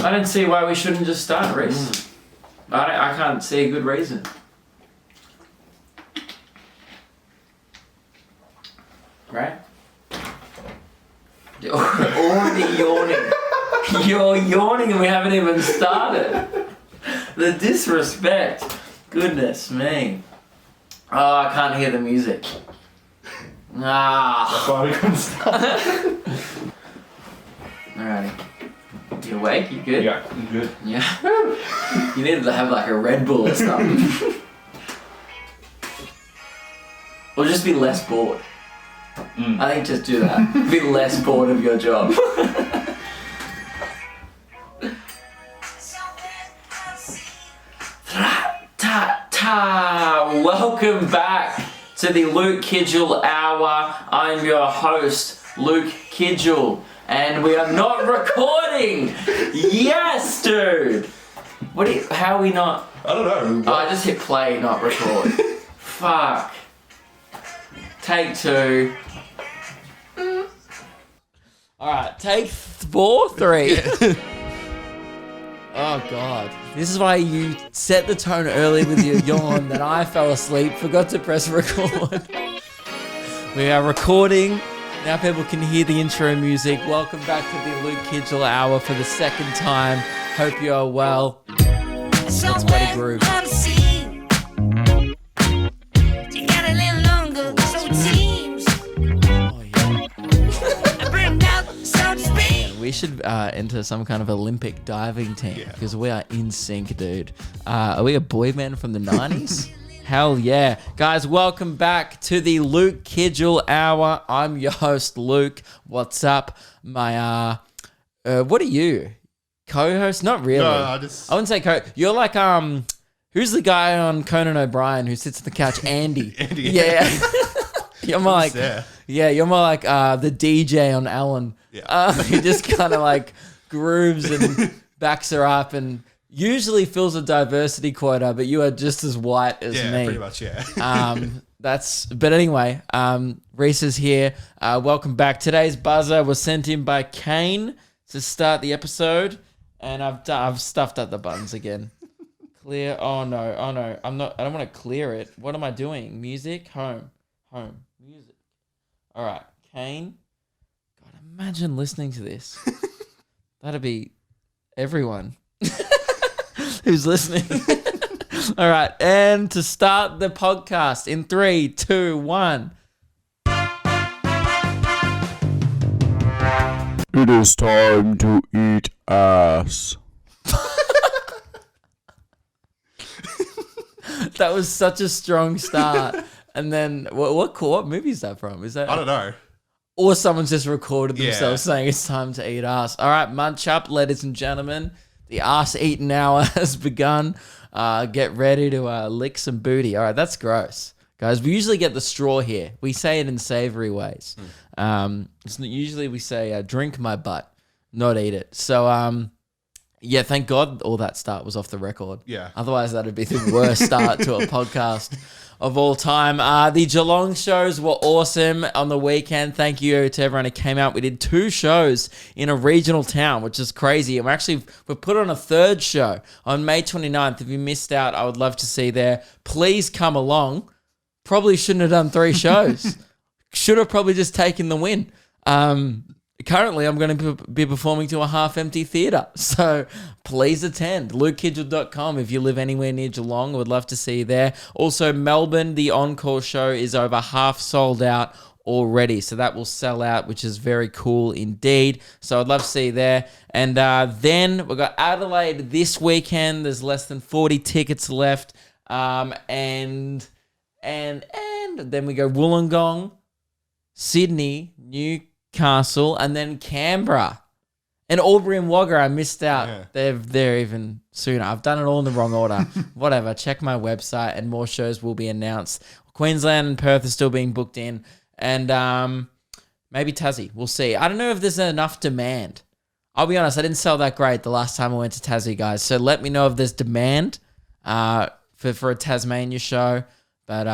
I don't see why we shouldn't just start, Reese. I can't see a good reason. Right? You're already yawning. You're yawning and we haven't even started. The disrespect. Goodness me. Oh, I can't hear the music. That's why we couldn't start. Alrighty. You awake? You good? Yeah, I'm good. Yeah. You needed to have like a Red Bull or something. Or just be less bored. I think just do that. Be less bored of your job. Welcome back to the Luke Kidgell Hour. I'm your host, Luke Kidgell, and we are not recording. Yes, dude. How are we not? I don't know. Oh, I just hit play, not record. Fuck. Take 2. Alright, take 4, 3. Oh god. This is why you set the tone early with your yawn that I fell asleep, forgot to press record. We are recording. Now people can hear the intro music. Welcome back to the Luke Kidgell Hour for the second time. Hope you are well. Let's play groove. We should enter some kind of Olympic diving team because we are in sync, dude. Are we a boy band from the 90s? Hell yeah. Guys, welcome back to the Luke Kidgell Hour. I'm your host, Luke. What's up? My, what are you? Co-host? Not really. No, I wouldn't say You're like, who's the guy on Conan O'Brien who sits on the couch? Andy. Andy. Yeah. You're more like, you're more like the DJ on Ellen. Yeah. He just kind of like grooves and backs her up and usually fills a diversity quota, but you are just as white as me. Yeah, pretty much, yeah. But anyway, Reese is here. Welcome back. Today's buzzer was sent in by Kane to start the episode, and I've stuffed up the buttons again. Clear. Oh no. I don't want to clear it. What am I doing? Music. Home. Music. All right, Kane. God, imagine listening to this. That'd be everyone who's listening. All right, and to start the podcast in 3, 2, 1. It is time to eat ass. That was such a strong start. And then, what movie is that from? Is that? I don't know. Or someone's just recorded themselves saying it's time to eat ass. All right, munch up, ladies and gentlemen. The ass eating hour has begun. Get ready to lick some booty. All right, that's gross. Guys, we usually get the straw here. We say it in savory ways. Usually we say, drink my butt, not eat it. So, yeah, thank God all that start was off the record. Yeah. Otherwise, that'd be the worst start to a podcast of all time. The Geelong shows were awesome on the weekend. Thank you to everyone who came out. We did 2 shows in a regional town, which is crazy. And we put on a 3rd show on May 29th. If you missed out, I would love to see you there. Please come along. Probably shouldn't have done 3 shows. Should have probably just taken the win. Currently, I'm going to be performing to a half-empty theatre, so please attend. LukeKidgell.com if you live anywhere near Geelong. I would love to see you there. Also, Melbourne, the encore show is over half sold out already, so that will sell out, which is very cool indeed. So I'd love to see you there. And then we've got Adelaide this weekend. There's less than 40 tickets left. And then we go Wollongong, Sydney, Newcastle, and then Canberra. And Albury and Wagga, I missed out. Yeah. They're even sooner. I've done it all in the wrong order. Whatever. Check my website and more shows will be announced. Queensland and Perth are still being booked in. And maybe Tassie. We'll see. I don't know if there's enough demand. I'll be honest, I didn't sell that great the last time I went to Tassie, guys. So let me know if there's demand for a Tasmania show. But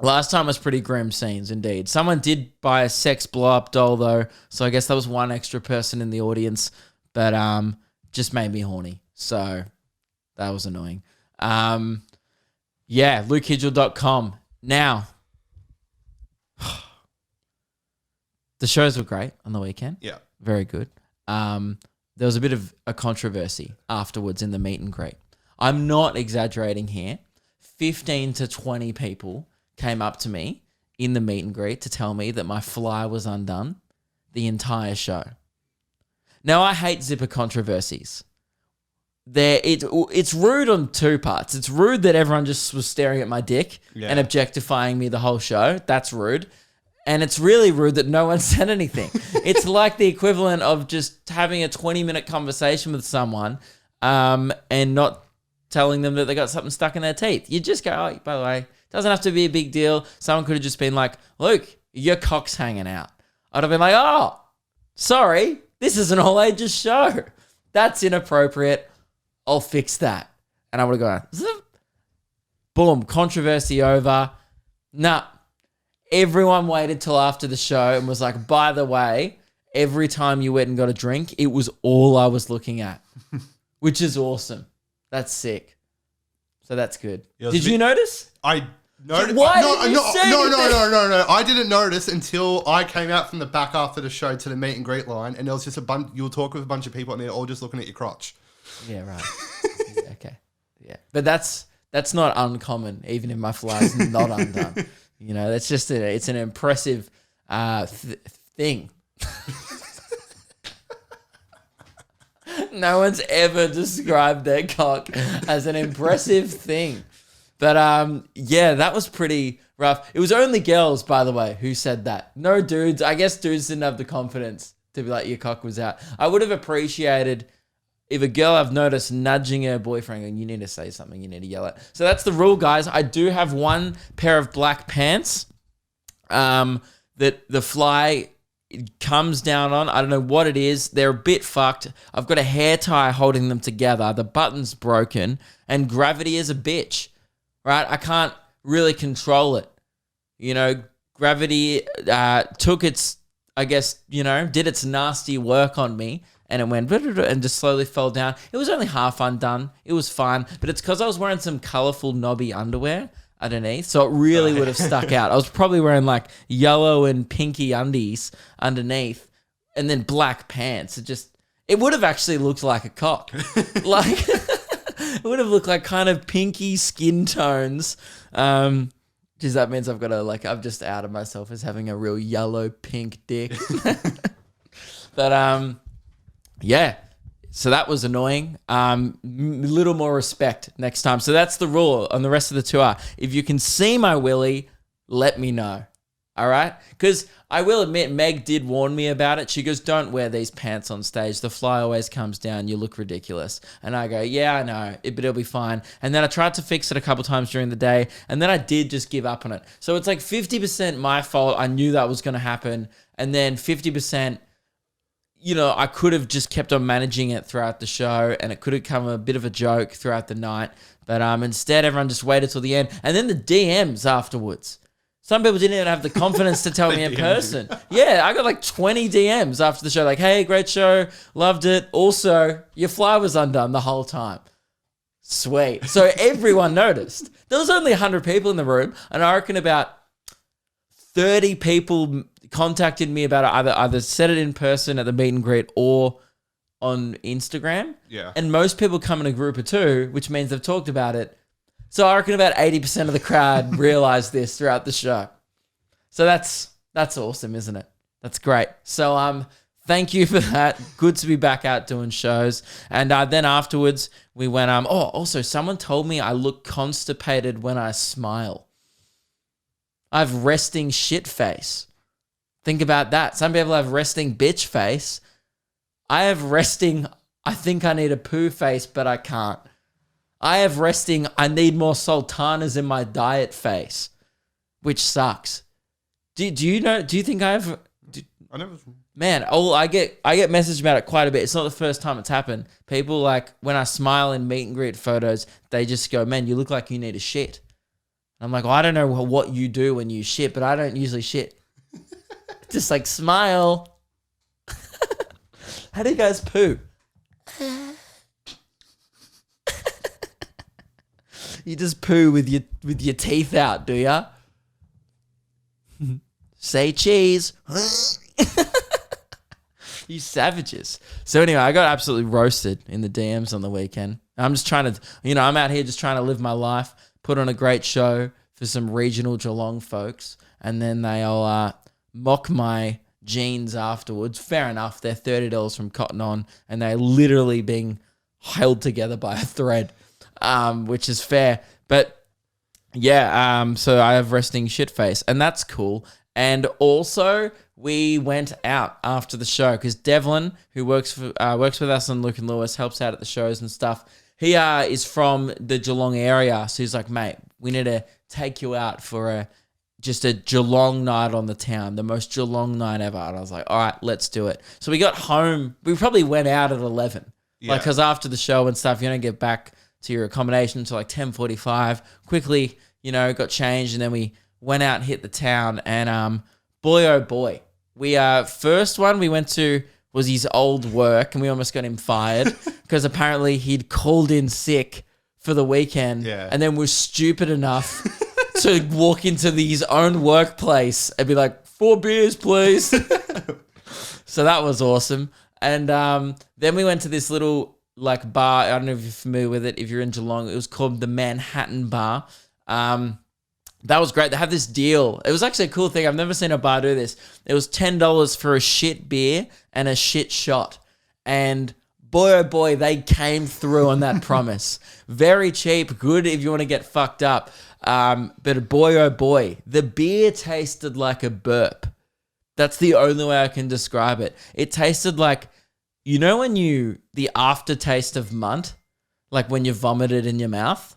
last time was pretty grim scenes indeed. Someone did buy a sex blow-up doll though, so I guess that was one extra person in the audience. but just made me horny. So that was annoying. Yeah, LukeKidgell.com. Now, the shows were great on the weekend. Yeah. Very good. There was a bit of a controversy afterwards in the meet and greet. I'm not exaggerating here. 15 to 20 people came up to me in the meet and greet to tell me that my fly was undone the entire show. Now, I hate zipper controversies. It's rude on two parts. It's rude that everyone just was staring at my dick and objectifying me the whole show. That's rude. And it's really rude that no one said anything. It's like the equivalent of just having a 20-minute conversation with someone and not telling them that they got something stuck in their teeth. You just go, oh, by the way, doesn't have to be a big deal. Someone could have just been like, Luke, your cock's hanging out. I'd have been like, oh, sorry, this is an all-ages show. That's inappropriate. I'll fix that. And I would have gone, zip. Boom, controversy over. Nah. Everyone waited till after the show and was like, by the way, every time you went and got a drink, it was all I was looking at, which is awesome. That's sick. So that's good. Did you notice? I noticed. So why didn't you say anything? No. I didn't notice until I came out from the back after the show to the meet and greet line, and there was just a bunch. You were talking with a bunch of people, and they're all just looking at your crotch. Yeah, right. Yeah, okay. Yeah, but that's not uncommon, even if my fly's not undone. You know, that's just it's an impressive thing. No one's ever described their cock as an impressive thing. But yeah, that was pretty rough. It was only girls, by the way, who said that. No dudes. I guess dudes didn't have the confidence to be like, your cock was out. I would have appreciated if a girl I've noticed nudging her boyfriend and you need to say something, you need to yell at. So that's the rule, guys. I do have one pair of black pants that the fly comes down on. I don't know what it is. They're a bit fucked. I've got a hair tie holding them together. The button's broken and gravity is a bitch, right? I can't really control it. You know, gravity took its, I guess, you know, did its nasty work on me. And it went and just slowly fell down. It was only half undone. It was fine. But it's because I was wearing some colourful knobby underwear underneath. So it really would have stuck out. I was probably wearing like yellow and pinky undies underneath and then black pants. It would have actually looked like a cock. Like it would have looked like kind of pinky skin tones. Geez, that means I've just outed myself as having a real yellow pink dick. But yeah, so that was annoying. Little more respect next time. So that's the rule on the rest of the tour. If you can see my willy, let me know. All right? Because I will admit, Meg did warn me about it. She goes, don't wear these pants on stage. The fly always comes down. You look ridiculous. And I go, yeah, I know, but it'll be fine. And then I tried to fix it a couple times during the day. And then I did just give up on it. So it's like 50% my fault. I knew that was going to happen. And then 50%, you know, I could have just kept on managing it throughout the show and it could have become a bit of a joke throughout the night. But instead, everyone just waited till the end. And then the DMs afterwards. Some people didn't even have the confidence to tell me in person. Yeah, I got like 20 DMs after the show. Like, hey, great show. Loved it. Also, your fly was undone the whole time. Sweet. So everyone noticed. There was only 100 people in the room. And I reckon about 30 people contacted me about it, either said it in person at the meet and greet or on Instagram. Yeah. And most people come in a group of two, which means they've talked about it. So I reckon about 80% of the crowd realized this throughout the show. So that's awesome, isn't it? That's great. So thank you for that. Good to be back out doing shows. And then afterwards we went also someone told me I look constipated when I smile. I have resting shit face. Think about that. Some people have resting bitch face. I have resting, I think I need a poo face, but I can't. I have resting, I need more sultanas in my diet face, which sucks. Do you think I have? I never. Man, I get messaged about it quite a bit. It's not the first time it's happened. People like when I smile in meet and greet photos, they just go, man, you look like you need a shit. I'm like, well, I don't know what you do when you shit, but I don't usually shit. Just like smile. How do you guys poo? You just poo with your teeth out, do ya? Say cheese. You savages. So anyway, I got absolutely roasted in the DMs on the weekend. I'm just trying to, I'm out here just trying to live my life, put on a great show for some regional Geelong folks, and then they'll mock my jeans afterwards. Fair enough, they're $30 from Cotton On, and they're literally being held together by a thread, which is fair. But yeah, so I have resting shit face, and that's cool. And also, we went out after the show because Devlin, who works with us on Luke and Lewis, helps out at the shows and stuff. He is from the Geelong area, so he's like, mate, we need to take you out for just a Geelong night on the town, the most Geelong night ever. And I was like, all right, let's do it. So we got home. We probably went out at 11, because after the show and stuff, you don't get back to your accommodation until like 10:45. Quickly, got changed, and then we went out and hit the town, and boy, oh boy. We first one we went to was his old work, and we almost got him fired because apparently he'd called in sick for the weekend and then was stupid enough to walk into his own workplace and be like, 4 beers, please. So that was awesome. And then we went to this little bar. I don't know if you're familiar with it. If you're in Geelong, it was called the Manhattan Bar. That was great. They have this deal. It was actually a cool thing. I've never seen a bar do this. It was $10 for a shit beer and a shit shot. And boy, oh boy, they came through on that promise. Very cheap. Good if you want to get fucked up. But boy, oh boy, the beer tasted like a burp. That's the only way I can describe it. It tasted like, when the aftertaste of munt, like when you vomited in your mouth?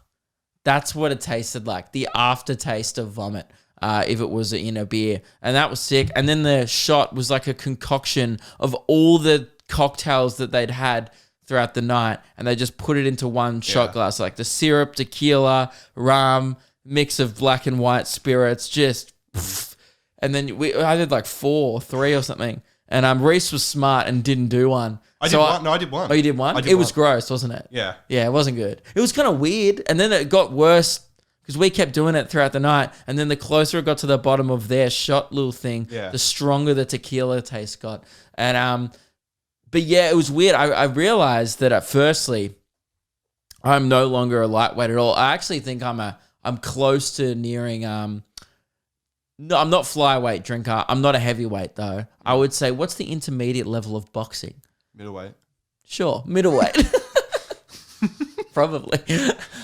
That's what it tasted like, the aftertaste of vomit, if it was in a beer. And that was sick. And then the shot was like a concoction of all the cocktails that they'd had throughout the night, and they just put it into one shot glass, like the syrup, tequila, rum, mix of black and white spirits, just pff. And then I did like 4 or 3 or something. And Reese was smart and didn't do one. I did one. No, I did one. Oh, you did one? It was gross, wasn't it? Yeah. Yeah, it wasn't good. It was kind of weird. And then it got worse because we kept doing it throughout the night. And then the closer it got to the bottom of their shot little thing, the stronger the tequila taste got. And but yeah, it was weird. I realized that firstly, I'm no longer a lightweight at all. I actually think I'm close to nearing no, I'm not flyweight drinker. I'm not a heavyweight though. I would say, what's the intermediate level of boxing? Middleweight. Sure, middleweight. Probably.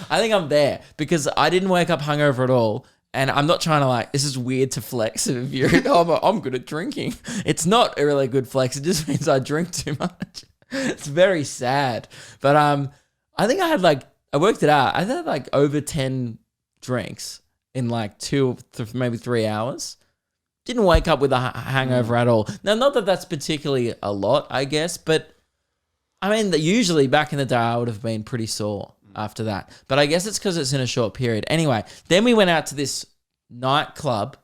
I think I'm there because I didn't wake up hungover at all. And I'm not trying to this is weird to flex if you're, I'm good at drinking. It's not a really good flex. It just means I drink too much. It's very sad. But I think I had I worked it out. I had over 10 drinks in 2, maybe 3 hours. Didn't wake up with a hangover at all. Now, not that that's particularly a lot, I guess, but I mean, usually back in the day, I would have been pretty sore after that. But I guess it's because it's in a short period. Anyway, then we went out to this nightclub,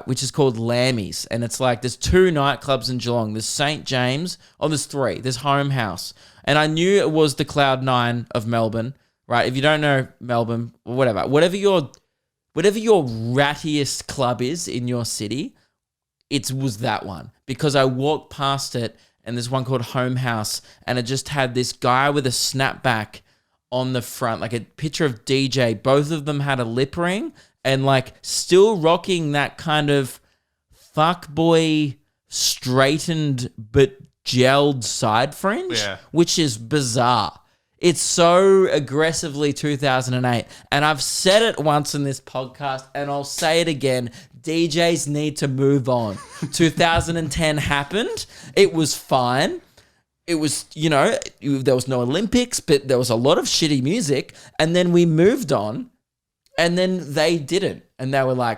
which is called Lammy's. And it's there's 2 nightclubs in Geelong. There's St. James. Oh, there's 3. There's Home House. And I knew it was the Cloud 9 of Melbourne, right? If you don't know Melbourne, whatever your rattiest club is in your city, it was that one. Because I walked past it, and there's one called Home House, and it just had this guy with a snapback on the front, like a picture of DJ. Both of them had a lip ring, and still rocking that kind of fuckboy straightened but gelled side fringe, which is bizarre. It's so aggressively 2008. And I've said it once in this podcast, and I'll say it again. DJs need to move on. 2010 happened. It was fine. It was, there was no Olympics, but there was a lot of shitty music. And then we moved on, and then they didn't. And they were going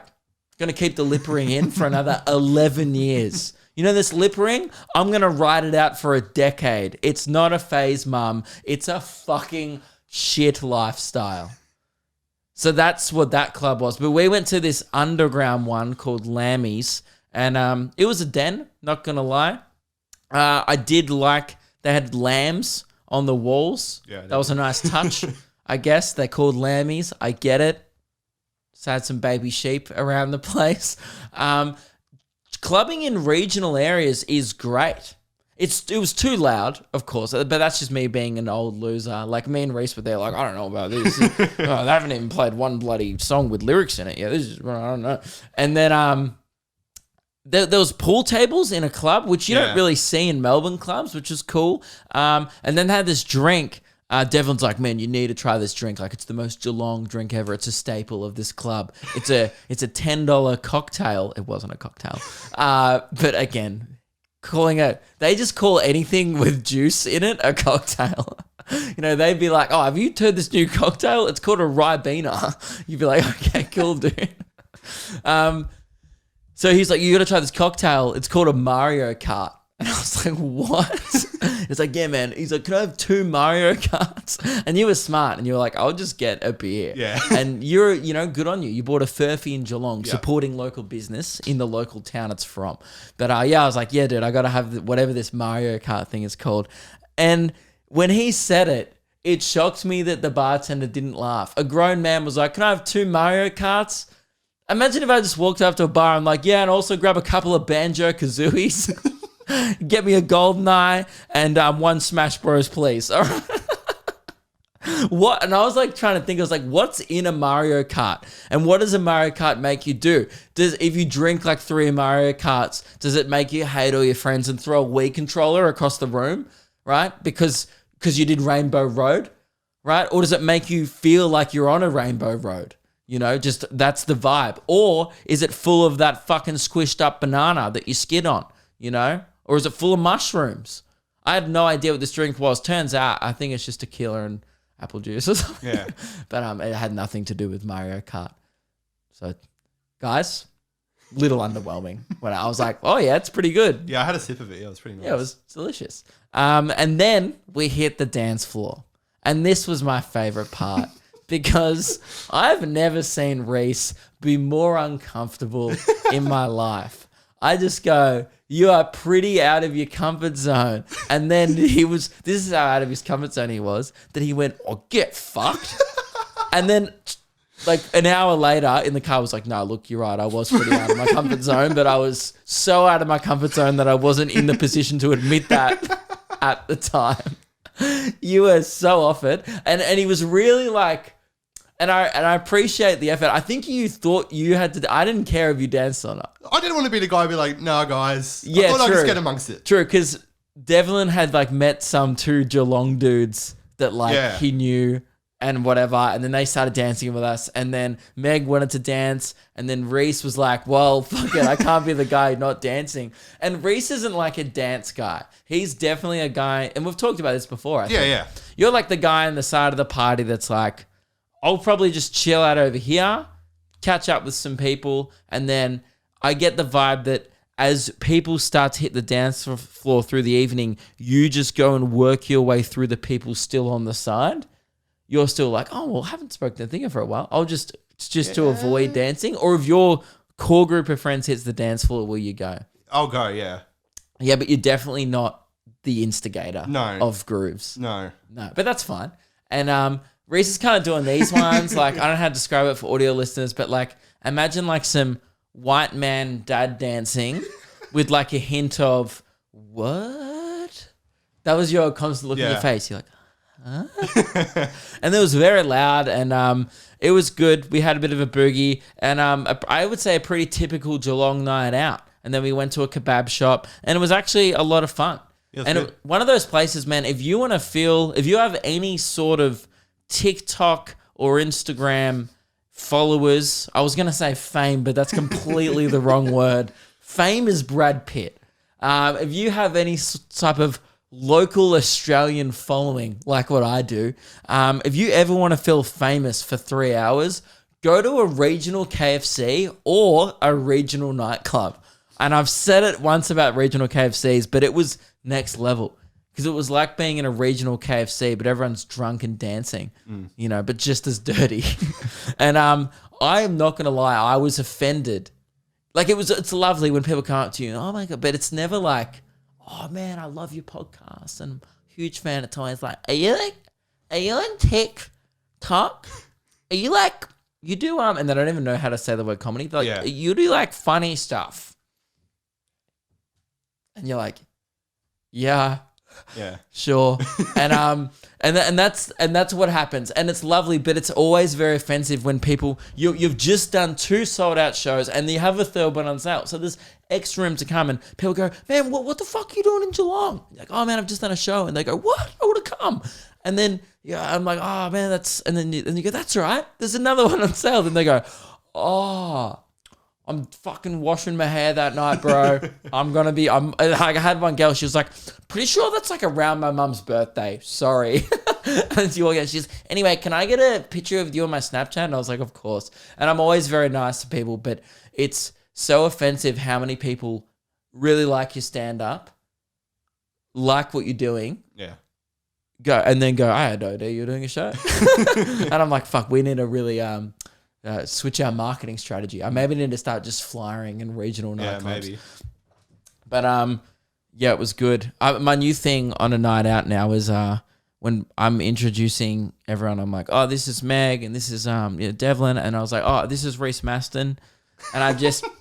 to keep the lip ring in for another 11 years. This lip ring? I'm going to ride it out for a decade. It's not a phase, mum. It's a fucking shit lifestyle. So that's what that club was. But we went to this underground one called Lammy's, and it was a den, not going to lie. I did they had lambs on the walls. Yeah, that was a nice touch. I guess they're called lammies. I get it. Just had some baby sheep around the place. Clubbing in regional areas is great. It was too loud, of course, but that's just me being an old loser. Like me and Reese were there, like, I don't know about this. They haven't even played one bloody song with lyrics in it. Yeah, this is, I don't know. And then there was pool tables in a club, which you don't really see in Melbourne clubs, which is cool. And then they had this drink. Devlin's like, man, you need to try this drink. Like, it's the most Geelong drink ever. It's a staple of this club. It's a $10 cocktail. It wasn't a cocktail. But again, they just call anything with juice in it a cocktail. They'd be like, oh, have you heard this new cocktail? It's called a Ribena. You'd be like, okay, cool, dude. So he's like, you got to try this cocktail. It's called a Mario Kart. And I was like, what? It's like, yeah, man. He's like, can I have 2 Mario Karts? And you were smart. And you were like, I'll just get a beer. Yeah. And you're, good on you. You bought a Furphy in Geelong, supporting local business in the local town it's from. But I was like, yeah, dude, I got to have whatever this Mario Kart thing is called. And when he said it, it shocked me that the bartender didn't laugh. A grown man was like, can I have 2 Mario Karts? Imagine if I just walked up to a bar and like, yeah, and also grab a couple of Banjo-Kazooies. Get me a GoldenEye and 1 Smash Bros, please. All right. What? And I was like trying to think. I was like, what's in a Mario Kart? And what does a Mario Kart make you do? If you drink like 3 Mario Karts, does it make you hate all your friends and throw a Wii controller across the room, right? Because you did Rainbow Road, right? Or does it make you feel like you're on a Rainbow Road? Just that's the vibe. Or is it full of that fucking squished up banana that you skid on, Or is it full of mushrooms? I had no idea what this drink was. Turns out, I think it's just tequila and apple juice or something. Yeah. But it had nothing to do with Mario Kart. So, guys, little underwhelming. When I was like, oh yeah, it's pretty good. Yeah, I had a sip of it. Yeah, it was pretty nice. Yeah, it was delicious. And then we hit the dance floor. And this was my favorite part. Because I've never seen Reese be more uncomfortable in my life. I just go, you are pretty out of your comfort zone. And then this is how out of his comfort zone he was, that he went, oh, get fucked. And then like an hour later in the car, I was like, no, look, you're right. I was pretty out of my comfort zone, but I was so out of my comfort zone that I wasn't in the position to admit that at the time. You were so off it. And he was really like, and I appreciate the effort. I think you thought you had to. I didn't care if you danced or not. I didn't want to be the guy who be like, nah, guys. Yeah, I thought true. I'd just get amongst it. True, because Devlin had like met some 2 Geelong dudes that he knew and whatever, and then they started dancing with us, and then Meg wanted to dance, and then Reese was like, well, fuck it, I can't be the guy not dancing. And Reese isn't like a dance guy. He's definitely a guy, and we've talked about this before, I think. Yeah. You're like the guy on the side of the party that's like, I'll probably just chill out over here, catch up with some people, and then I get the vibe that as people start to hit the dance floor through the evening, you just go and work your way through the people still on the side. You're still like, oh, well, I haven't spoken to Thinker for a while. It's just to avoid dancing. Or if your core group of friends hits the dance floor, will you go? I'll go, yeah. Yeah, but you're definitely not the instigator of grooves. No. But that's fine. And Reese is kind of doing these ones. Like, I don't know how to describe it for audio listeners, but like, imagine like some white man dad dancing with like a hint of, what? That was your constant look in your face. You're like, huh? And it was very loud, and it was good. We had a bit of a boogie, and I would say a pretty typical Geelong night out. And then we went to a kebab shop, and it was actually a lot of fun. Yeah, and one of those places, man, if you have any sort of TikTok or Instagram followers, I was going to say fame, but that's completely the wrong word. Fame is Brad Pitt. If you have any type of local Australian following, like what I do, if you ever want to feel famous for 3 hours, go to a regional KFC or a regional nightclub. And I've said it once about regional KFCs, but it was next level. Because it was like being in a regional KFC, but everyone's drunk and dancing, but just as dirty. And I am not going to lie, I was offended. Like it's lovely when people come up to you, oh my God, but it's never like, oh man, I love your podcast and huge fan of Tommy's like, are you on TikTok? Are you like, you do, and they don't even know how to say the word comedy. They're like, you do like funny stuff. And you're like, yeah, sure. And that's what happens. And it's lovely, but it's always very offensive when people, you've just done 2 sold out shows and you have a third one on sale. So there's extra room to come and people go, man, what the fuck are you doing in Geelong? You're like, oh man, I've just done a show. And they go, what? I would have come. And then I'm like, oh man, and then you go, that's all right. There's another one on sale. Then they go, oh, I'm fucking washing my hair that night, bro. I had one girl, she was like, pretty sure that's like around my mum's birthday. Sorry. And she's, anyway, can I get a picture of you on my Snapchat? And I was like, of course. And I'm always very nice to people, but it's so offensive how many people really like your stand-up, like what you're doing. Yeah. I had no idea you're doing a show. And I'm like, fuck, we need to really switch our marketing strategy. I maybe need to start just flyering in regional nightclubs. Yeah, maybe. But yeah, it was good. My new thing on a night out now is when I'm introducing everyone, I'm like, oh, this is Meg and this is Devlin, and I was like, oh, this is Reese Maston. And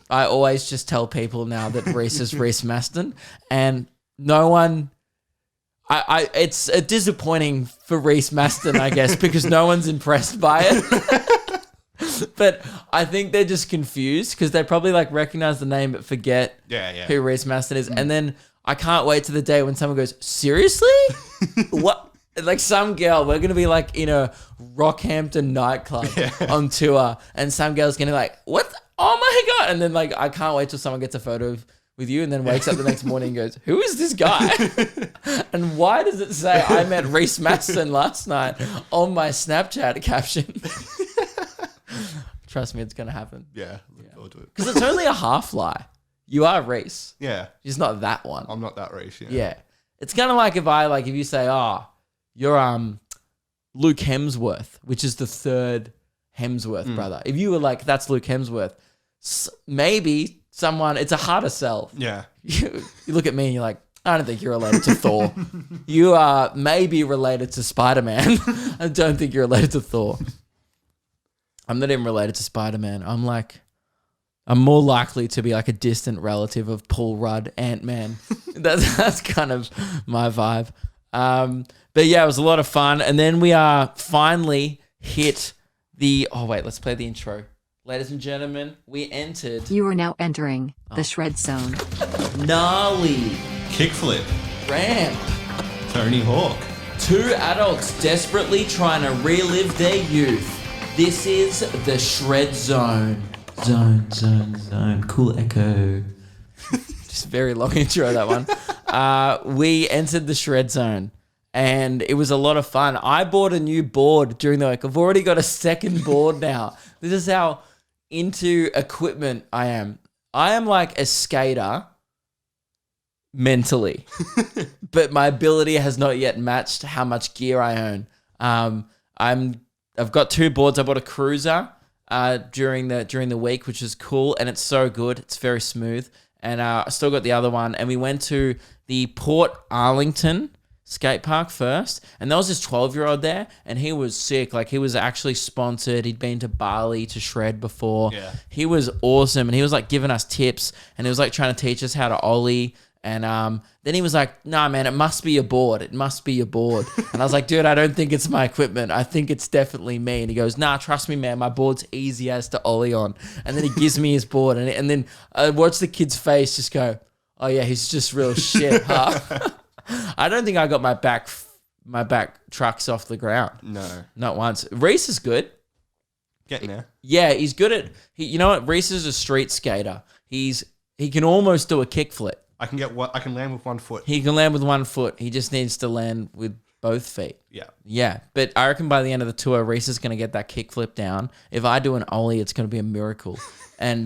I always just tell people now that Reese is Reese Maston, and no one. It's disappointing for Reese Maston, I guess, because no one's impressed by it. But I think they're just confused because they probably like recognize the name but forget who Reese Maston is. And then I can't wait to the day when someone goes, seriously? What? Like some girl, we're going to be like in a Rockhampton nightclub on tour, and some girl's going to be like, what? Oh my God. And then like, I can't wait till someone gets a photo with you and then wakes up the next morning and goes, who is this guy? And why does it say I met Reese Maston last night on my Snapchat caption? Trust me, it's going to happen. Yeah, look forward to it. Because it's only a half lie. You are Reese. Yeah. He's not that one. I'm not that Reese, Yeah. It's kind of like if you say, oh, you're Luke Hemsworth, which is the third Hemsworth brother. If you were like, that's Luke Hemsworth, maybe someone, it's a harder sell. Yeah. You look at me and you're like, I don't think you're related to Thor. You are maybe related to Spider-Man. I don't think you're related to Thor. I'm not even related to Spider-Man. I'm more likely to be like a distant relative of Paul Rudd, Ant-Man. That's kind of my vibe. But yeah, it was a lot of fun. And then we finally hit let's play the intro. Ladies and gentlemen, we entered. You are now entering the Shred Zone. Gnarly. Kickflip. Ramp. Tony Hawk. 2 adults desperately trying to relive their youth. This is the Shred Zone. Zone. Cool echo. Just very long intro, that one. We entered the Shred Zone. And it was a lot of fun. I bought a new board during the week. I've already got a second board now. This is how into equipment I am. I am like a skater mentally, but my ability has not yet matched how much gear I own. I've got 2 boards. I bought a cruiser during the week, which is cool, and it's so good. It's very smooth. And I still got the other one. And we went to the Port Arlington skate park first, and there was this 12-year-old there, and he was sick. Like, he was actually sponsored. He'd been to Bali to shred before. Yeah. He was awesome, and he was like giving us tips, and he was like trying to teach us how to ollie. And then he was like, nah, man, it must be your board. It must be your board. And I was like, dude, I don't think it's my equipment. I think it's definitely me. And he goes, nah, trust me, man. My board's easy as to ollie on. And then he gives me his board. And then I watch the kid's face just go, oh, yeah, he's just real shit, huh? I don't think I got my back trucks off the ground. No. Not once. Reese is good. Getting there. Yeah, he's good at... you know what? Reese is a street skater. He can almost do a kickflip. I can land with 1 foot. He can land with 1 foot. He just needs to land with both feet. Yeah. Yeah. But I reckon by the end of the tour, Reese is going to get that kickflip down. If I do an ollie, it's going to be a miracle. And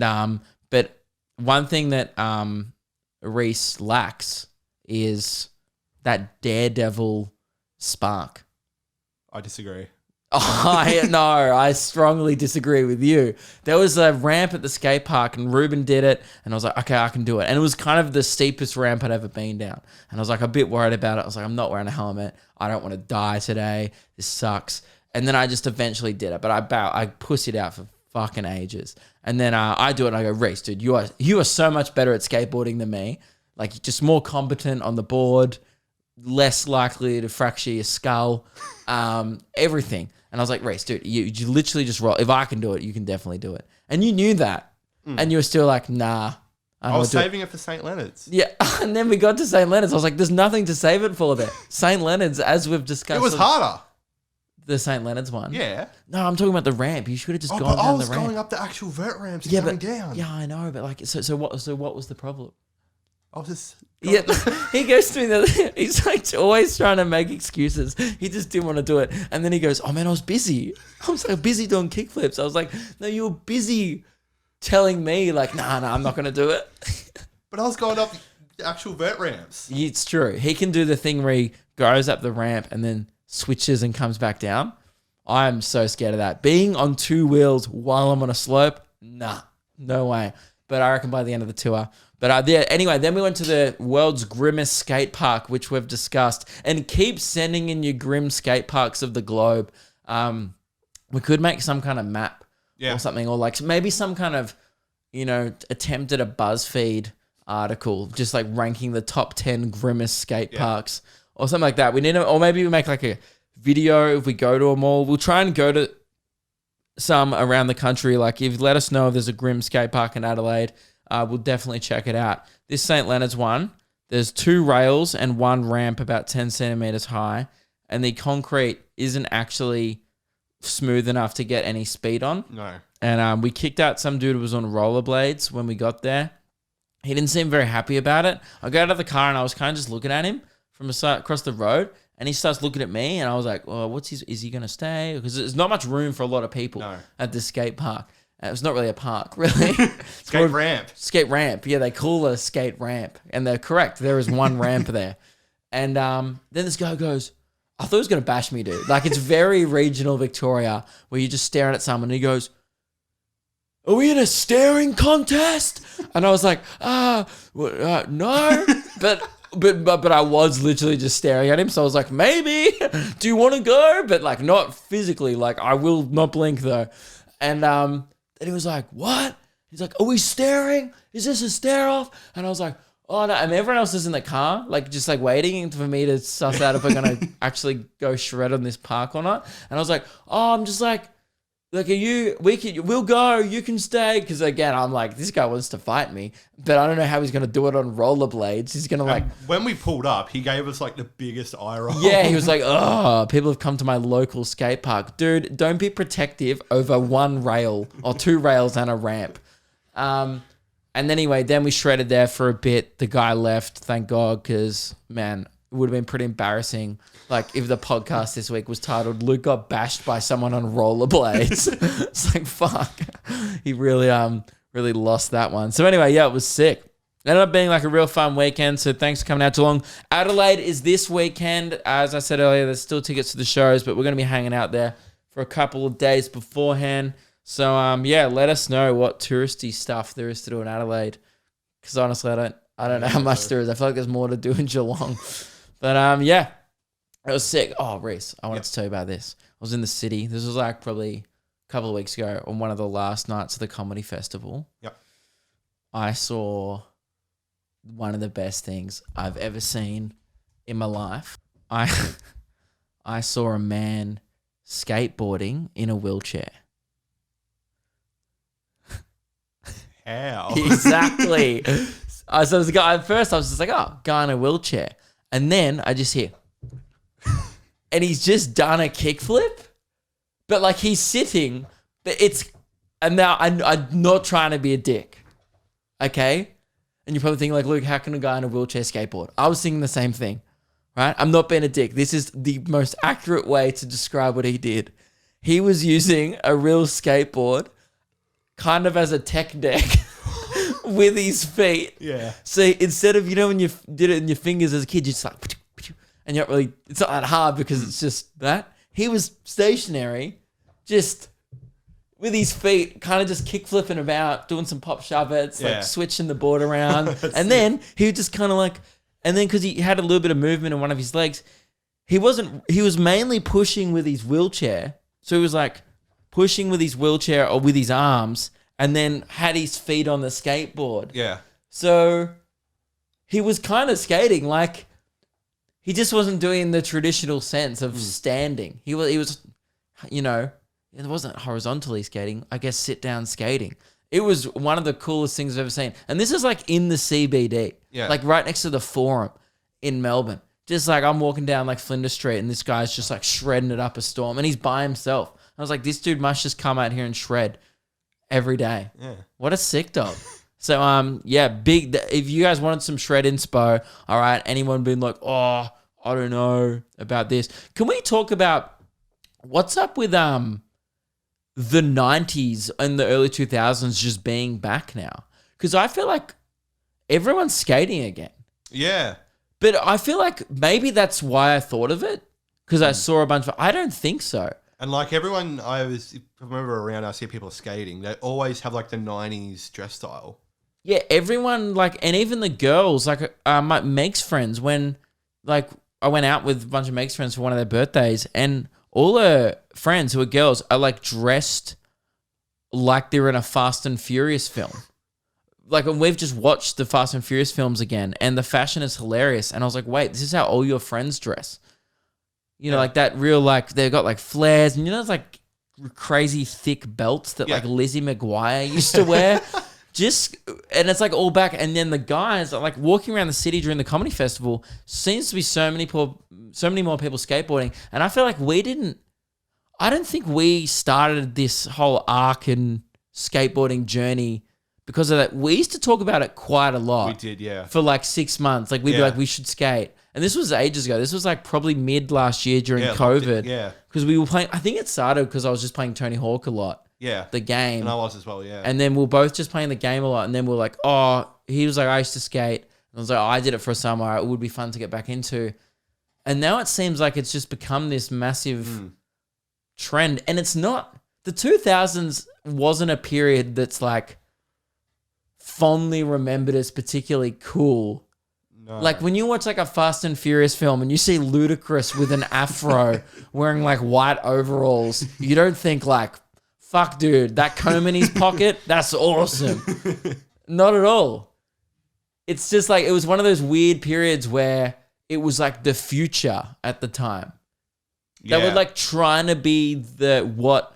but one thing that Reese lacks is that daredevil spark. I disagree. I strongly disagree with you. There was a ramp at the skate park and Ruben did it and I was like, okay, I can do it. And it was kind of the steepest ramp I'd ever been down. And I was like a bit worried about it. I was like, I'm not wearing a helmet. I don't want to die today. This sucks. And then I just eventually did it. But I pussied out for fucking ages. And then I do it and I go, Reese, dude, you are so much better at skateboarding than me. Like, just more competent on the board, less likely to fracture your skull, everything. And I was like, Reese, dude, you literally just roll. If I can do it, you can definitely do it. And you knew that. And you were still like, nah. I was saving it for St. Leonards. Yeah. And then we got to St. Leonards. I was like, there's nothing to save it for there. St. Leonards, as we've discussed. It was harder. The St. Leonards one? Yeah. No, I'm talking about the ramp. You should have just gone but down I was the ramp. going up the actual vert ramps and coming down. Yeah, I know. But like, so what was the problem? I was just... Yeah, he goes to me. He's like always trying to make excuses. He just didn't want to do it, and then he goes, "Oh man, I was busy. I was like busy doing kickflips." I was like, "No, you were busy telling me like, nah, I'm not gonna do it." But I was going up the actual vert ramps. It's true. He can do the thing where he goes up the ramp and then switches and comes back down. I'm so scared of that. Being on two wheels while I'm on a slope, nah, no way. But I reckon by the end of the tour. But anyway, then we went to the world's grimmest skate park, which we've discussed. And keep sending in your grim skate parks of the globe. We could make some kind of map or something. Or like maybe some kind of, attempt at a BuzzFeed article. Just like ranking the top 10 grimmest skate parks. Or something like that. Or maybe we make like a video if we go to a mall. We'll try and go to some around the country. Like if let us know if there's a grim skate park in Adelaide. We'll definitely check it out. This St. Leonard's one, there's 2 rails and 1 ramp about 10 centimeters high, and the concrete isn't actually smooth enough to get any speed on. No. And we kicked out some dude who was on rollerblades when we got there. He didn't seem very happy about it. I got out of the car and I was kind of just looking at him from across the road, and he starts looking at me, and I was like, "Well, is he going to stay?" Because there's not much room for a lot of people at this skate park. It's not really a park, really. Skate ramp. Skate ramp. Yeah, they call it a skate ramp. And they're correct. There is one ramp there. And then this guy goes, I thought he was going to bash me, dude. Like, it's very regional Victoria where you're just staring at someone and he goes, "Are we in a staring contest?" And I was like, no. But I was literally just staring at him. So I was like, maybe. Do you want to go? But like, not physically. Like, I will not blink though. And and he was like, "What?" He's like, "Are we staring? Is this a stare off?" And I was like, "Oh no!" And everyone else is in the car, like just like waiting for me to suss out if we're gonna actually go shred on this park or not. And I was like, "Oh, I'm just like, we'll go. You can stay." Because again, I'm like, this guy wants to fight me, but I don't know how he's gonna do it on rollerblades. He's gonna like. When we pulled up, he gave us like the biggest eye roll. Yeah, he was like, "Oh, people have come to my local skate park, dude. Don't be protective over 1 rail or 2 rails and a ramp." And then we shredded there for a bit. The guy left, thank God, because man, it would have been pretty embarrassing. Like if the podcast this week was titled "Luke got bashed by someone on rollerblades." It's like fuck. He really lost that one. So anyway, yeah, it was sick. It ended up being like a real fun weekend. So thanks for coming out to Geelong. Adelaide is this weekend. As I said earlier, there's still tickets to the shows, but we're going to be hanging out there for a couple of days beforehand. So let us know what touristy stuff there is to do in Adelaide. Because honestly, I don't know how much there is. I feel like there's more to do in Geelong. But it was sick. Oh, Reese, I wanted to tell you about this. I was in the city. This was like probably a couple of weeks ago on one of the last nights of the comedy festival. Yep. I saw one of the best things I've ever seen in my life. I saw a man skateboarding in a wheelchair. How? Exactly. So the guy at first I was just like, "Oh, guy in a wheelchair," and then I just hear, and he's just done a kickflip, but like he's sitting, but and now I'm not trying to be a dick, okay? And you're probably thinking like, "Luke, how can a guy in a wheelchair skateboard?" I was thinking the same thing, right? I'm not being a dick. This is the most accurate way to describe what he did. He was using a real skateboard kind of as a tech deck with his feet. Yeah. So instead of, when you did it in your fingers as a kid, you're just like, and you're not really, it's not that hard because it's just that. he was stationary, just with his feet kind of just kick flipping about, doing some pop shovets, Yeah. like switching the board around. And then he would just kind of like, and then because he had a little bit of movement in one of his legs, he was mainly pushing with his wheelchair. So he was like pushing with his wheelchair or with his arms and then had his feet on the skateboard. Yeah. So he was kind of skating like he just wasn't doing the traditional sense of standing. He was, you know, it wasn't horizontally skating. I guess sit down skating. It was one of the coolest things I've ever seen. And this is like in the CBD, like right next to the Forum in Melbourne. Just like I'm walking down like Flinders Street and this guy's just like shredding it up a storm and he's by himself. I was like, this dude must just come out here and shred every day. Yeah. What a sick dog. So, yeah, big. If you guys wanted some shred inspo, all right, anyone been like, oh, I don't know about this. Can we talk about what's up with the 90s and the early 2000s just being back now? Because I feel like everyone's skating again. Yeah. But I feel like maybe that's why I thought of it, because I saw a bunch of. I don't think so. And like everyone, I remember around, I see people skating. They always have like the 90s dress style. Yeah, everyone like, and even the girls, like my Meg's friends, when like I went out with a bunch of Meg's friends for one of their birthdays, and all her friends who are girls are like dressed like they're in a Fast and Furious film. Like, and we've just watched the Fast and Furious films again, and the fashion is hilarious. And I was like, wait, this is how all your friends dress. You know, like that real, like, they've got like flares, and you know, those like crazy thick belts that like Lizzie McGuire used to wear. And it's like all back. And then the guys are like walking around the city during the comedy festival. Seems to be so many more people skateboarding. And I feel like I don't think we started this whole arc and skateboarding journey because of that. We used to talk about it quite a lot. We did, yeah. For like 6 months. Like we'd be like, we should skate. And this was ages ago. This was like probably mid last year during COVID. Yeah. Because we were playing, I think it started because I was just playing Tony Hawk a lot. Yeah. The game. And I was as well, yeah. And then we were both just playing the game a lot. And then we were like, oh, he was like, I used to skate. And I was like, oh, I did it for a summer. It would be fun to get back into. And now it seems like it's just become this massive trend. And it's not, the 2000s wasn't a period that's like fondly remembered as particularly cool. No. Like when you watch like a Fast and Furious film and you see Ludacris with an afro wearing like white overalls, you don't think like, fuck dude, that comb in his pocket, that's awesome. Not at all. It's just like, it was one of those weird periods where it was like the future at the time. They were like trying to be they were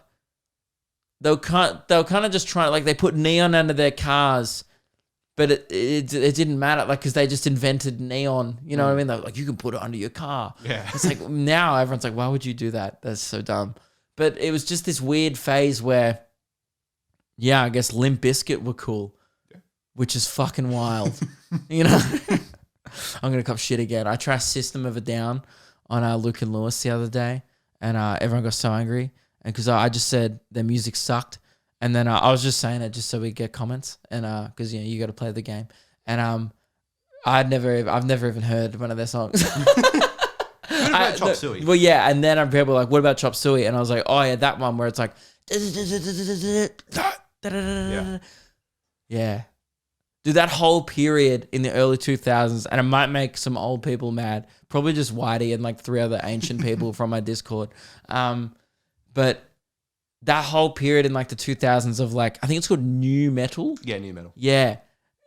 kind of just trying, like they put neon under their cars. But it didn't matter, like, because they just invented neon. You know what I mean? They're like, you can put it under your car. Yeah. It's like, now everyone's like, why would you do that? That's so dumb. But it was just this weird phase where, yeah, I guess Limp Bizkit were cool, which is fucking wild. You know? I'm going to cop shit again. I tried System of a Down on Luke and Lewis the other day, and everyone got so angry. And because I just said their music sucked. And then I was just saying it just so we get comments, and because you got to play the game. And I've never even heard one of their songs. What about Chop Suey? Well, yeah, and then people were like, "What about Chop Suey?" And I was like, "Oh yeah, that one where it's like, yeah, dude, that whole period in the early 2000s, and it might make some old people mad, probably just Whitey and like 3 other ancient people from my Discord, but." That whole period in like the 2000s of like, I think it's called new metal. Yeah, new metal. Yeah.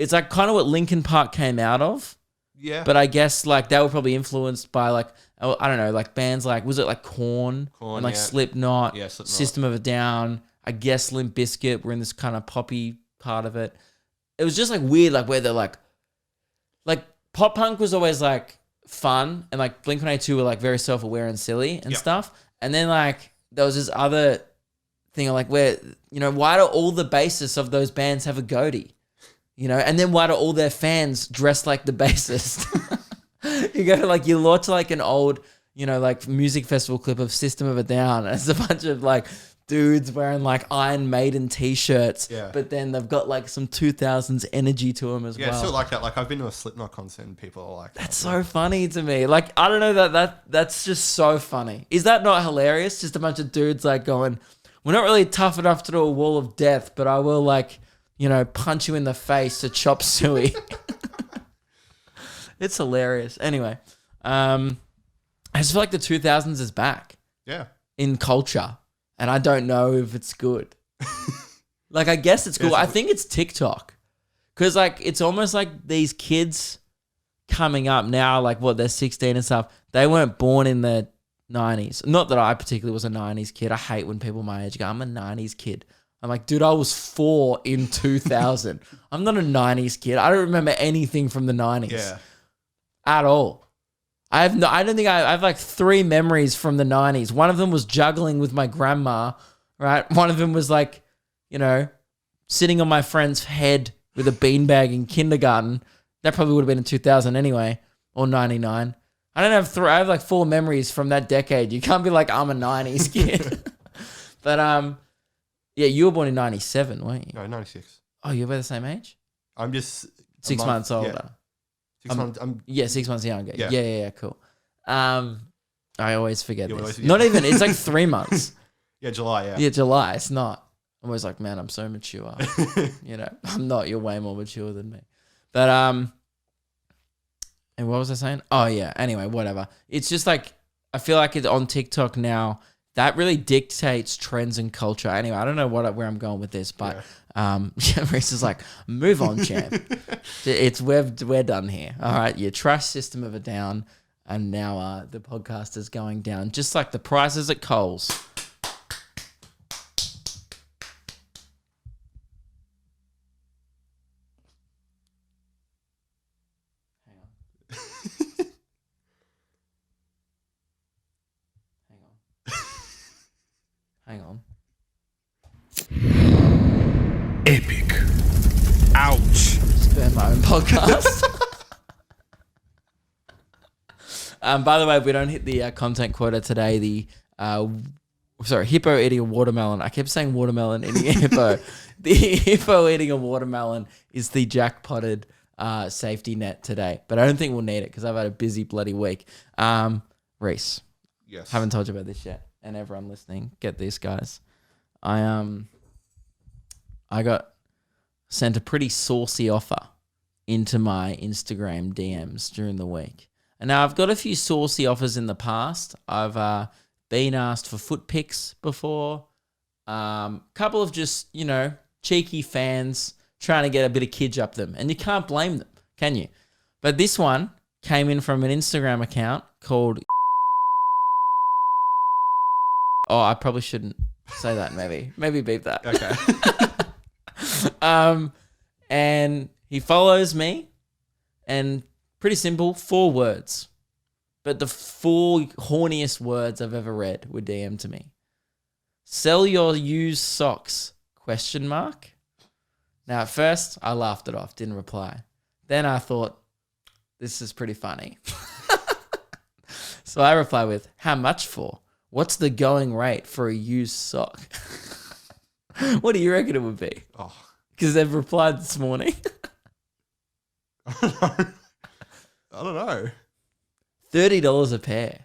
It's like kind of what Linkin Park came out of. Yeah. But I guess like they were probably influenced by like, I don't know, like bands like, was it like Korn and like Slipknot, Slipknot, System of a Down, I guess Limp Bizkit were in this kind of poppy part of it. It was just like weird, like where they're like pop punk was always like fun, and like Blink-182 were like very self-aware and silly and stuff. And then like there was this other thing like where, you know, why do all the bassists of those bands have a goatee? You know, and then why do all their fans dress like the bassist? You go to like, you watch like an old, you know, like music festival clip of System of a Down, and it's a bunch of like dudes wearing like Iron Maiden t-shirts, Yeah. but then they've got like some 2000s energy to them as Yeah, it's well. still like that. Like I've been to a Slipknot concert and people are like, That's so funny to me. Like, I don't know, that's just so funny. Is that not hilarious? Just a bunch of dudes like going, we're not really tough enough to do a wall of death, but I will like, punch you in the face to chop suey. It's hilarious. Anyway, I just feel like the 2000s is back yeah. in culture, and I don't know if it's good. Like, I guess it's cool. I think it's TikTok. Because, like, it's almost like these kids coming up now, like, they're 16 and stuff. They weren't born in the 90s. Not that I particularly was a 90s kid. I hate when people my age go, I'm a 90s kid. I'm like, dude, I was 4 in 2000. I'm not a 90s kid. I don't remember anything from the 90s. Yeah. At all. I have like 3 memories from the 90s. One of them was juggling with my grandma, right? One of them was like, sitting on my friend's head with a beanbag in kindergarten. That probably would have been in 2000 anyway, or 99. I don't have I have like 4 memories from that decade. You can't be like, I'm a 90s kid. But yeah, you were born in 97, weren't you? No, 96. Oh, you're about the same age? I'm just 6 months older. Yeah. 6 months. Yeah, 6 months younger. Yeah. Yeah, cool. I always forget You this. always- Not even, it's like 3 months. Yeah, July, yeah. Yeah, July. It's not. I'm always like, man, I'm so mature. I'm not. You're way more mature than me. But and what was I saying? Oh yeah. Anyway, whatever. It's just like I feel like it's on TikTok now. That really dictates trends and culture. Anyway, I don't know where I'm going with this, but Reese is like, move on, champ. We're done here. All right, your trust system of a down, and now the podcast is going down, just like the prices at Coles. Hang on. Epic. Ouch. Spam my own podcast. By the way, if we don't hit the content quota today, hippo eating a watermelon. I kept saying watermelon eating a hippo. The hippo eating a watermelon is the jackpotted safety net today. But I don't think we'll need it because I've had a busy bloody week. Reese, Yes. haven't told you about this yet. And everyone listening, get this, guys. I got sent a pretty saucy offer into my Instagram DMs during the week. And now I've got a few saucy offers in the past. I've been asked for foot pics before. Couple of just, cheeky fans trying to get a bit of kidge up them. And you can't blame them, can you? But this one came in from an Instagram account called... Oh, I probably shouldn't say that, maybe. Maybe beep that. Okay. And he follows me, and pretty simple, 4 words. But the 4 horniest words I've ever read were DM'd to me. Sell your used socks, ? Now, at first, I laughed it off, didn't reply. Then I thought, this is pretty funny. So I replied with, how much for? What's the going rate for a used sock? What do you reckon it would be? Oh. Because they've replied this morning. I don't know. $30 a pair.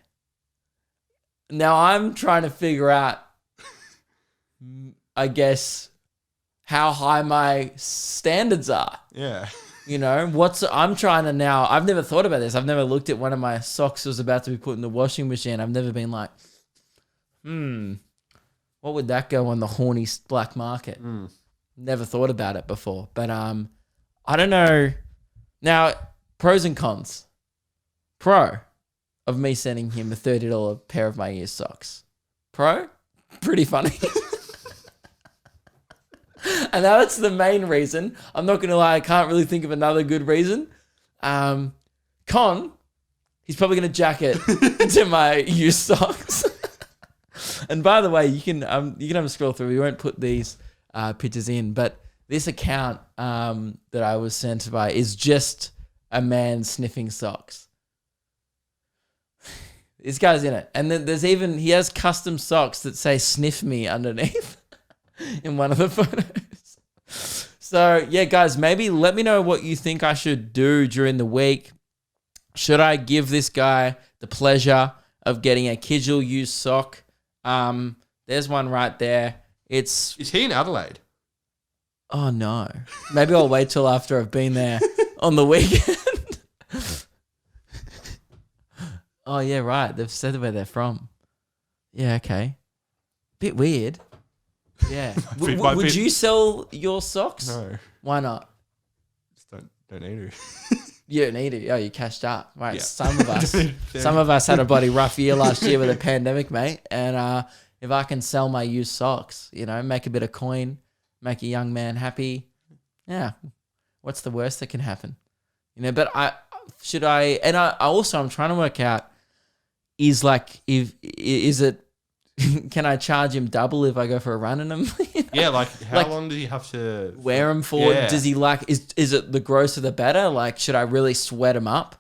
Now I'm trying to figure out, I guess, how high my standards are. Yeah. I'm trying to now, I've never thought about this. I've never looked at one of my socks that was about to be put in the washing machine. I've never been like, what would that go on the horny black market? Never thought about it before. But I don't know. Now, pros and cons. Pro of me sending him a $30 pair of my used socks. Pro, pretty funny. And that's the main reason. I'm not going to lie, I can't really think of another good reason. Con, he's probably going to jack it to my used socks. And by the way, you can have a scroll through. We won't put these pictures in, but this account that I was sent by is just a man sniffing socks. This guy's in it. And then he has custom socks that say "Sniff Me" underneath in one of the photos. So, yeah, guys, maybe let me know what you think I should do during the week. Should I give this guy the pleasure of getting a Kidgell used sock? There's one right there. Is he in Adelaide? Oh, no. Maybe I'll wait till after I've been there on the weekend. Oh, yeah, right. They've said where they're from. Yeah, okay. Bit weird. Yeah. Would you sell your socks? No. Why not? Just don't need to. You don't need it. Oh, you cashed up. Right. Yeah. Some of us had a bloody rough year last year with the pandemic, mate. And if I can sell my used socks, make a bit of coin, make a young man happy. Yeah. What's the worst that can happen? But I'm trying to work out, can I charge him double if I go for a run in them? Yeah, how long does he have to wear them for? Yeah. Does he is it the grosser the better? Like, should I really sweat him up?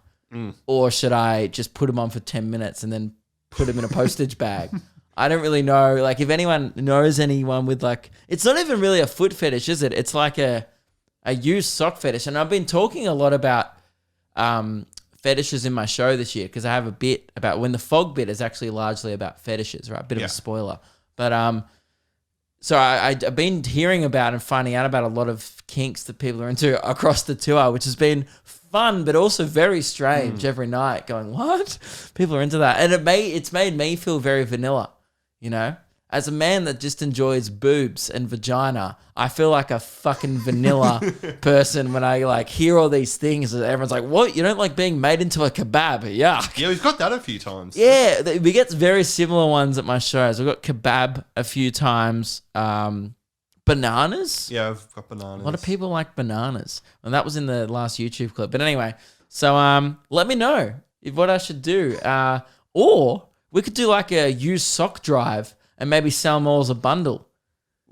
Or should I just put him on for 10 minutes and then put him in a postage bag? I don't really know. Like, if anyone knows anyone with it's not even really a foot fetish, is it? It's like a used sock fetish. And I've been talking a lot about fetishes in my show this year because I have a bit about when the fog bit is actually largely about fetishes, right? Bit of a spoiler. But so I've been hearing about and finding out about a lot of kinks that people are into across the tour, which has been fun, but also very strange every night going, what? People are into that. And it's made me feel very vanilla, As a man that just enjoys boobs and vagina, I feel like a fucking vanilla person when I hear all these things. Everyone's like, what? You don't like being made into a kebab? Yuck. Yeah, we've got that a few times. Yeah, we get very similar ones at my shows. We've got kebab a few times. Bananas? Yeah, I've got bananas. A lot of people like bananas. And that was in the last YouTube clip. But anyway, so let me know what I should do. Or we could do a used sock drive and maybe sell them all as a bundle.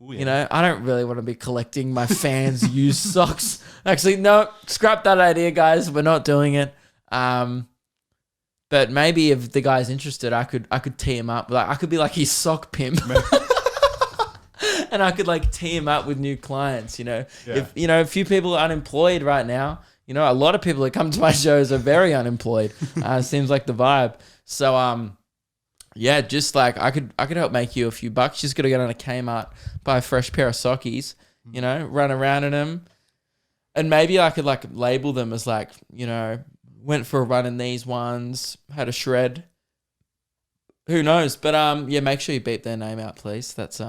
Ooh, yeah. I don't really want to be collecting my fans' used socks. Actually, no, scrap that idea, guys. We're not doing it. But maybe if the guy's interested, I could tee him up. I could be his sock pimp. And I could tee him up with new clients, Yeah. If, a few people are unemployed right now, a lot of people that come to my shows are very unemployed. Seems like the vibe. So, yeah, just I could help make you a few bucks. Just got to get on a Kmart, buy a fresh pair of sockies, run around in them. And maybe I could label them as went for a run in these ones, had a shred. Who knows? But yeah, make sure you beep their name out, please. That's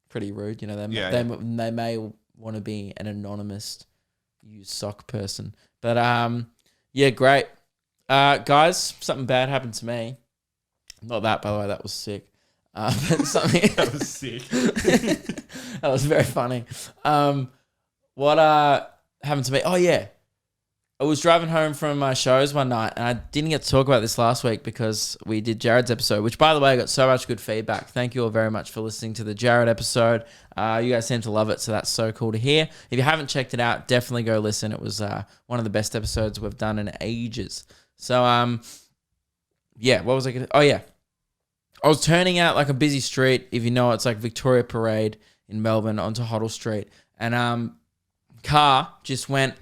pretty rude. They may want to be an anonymous used sock person. But yeah, great. Guys, something bad happened to me. Not that, by the way, that was sick. But something That was sick. that was very funny. What happened to me? Oh yeah, I was driving home from my shows one night, and I didn't get to talk about this last week because we did Jared's episode, which, by the way, I got so much good feedback. Thank you all very much for listening to the Jared episode. You guys seem to love it, so that's so cool to hear. If you haven't checked it out, definitely go listen. It was one of the best episodes we've done in ages. So yeah, what was I going to... Oh, yeah. I was turning out a busy street. If you know, it's Victoria Parade in Melbourne onto Hoddle Street. And car just went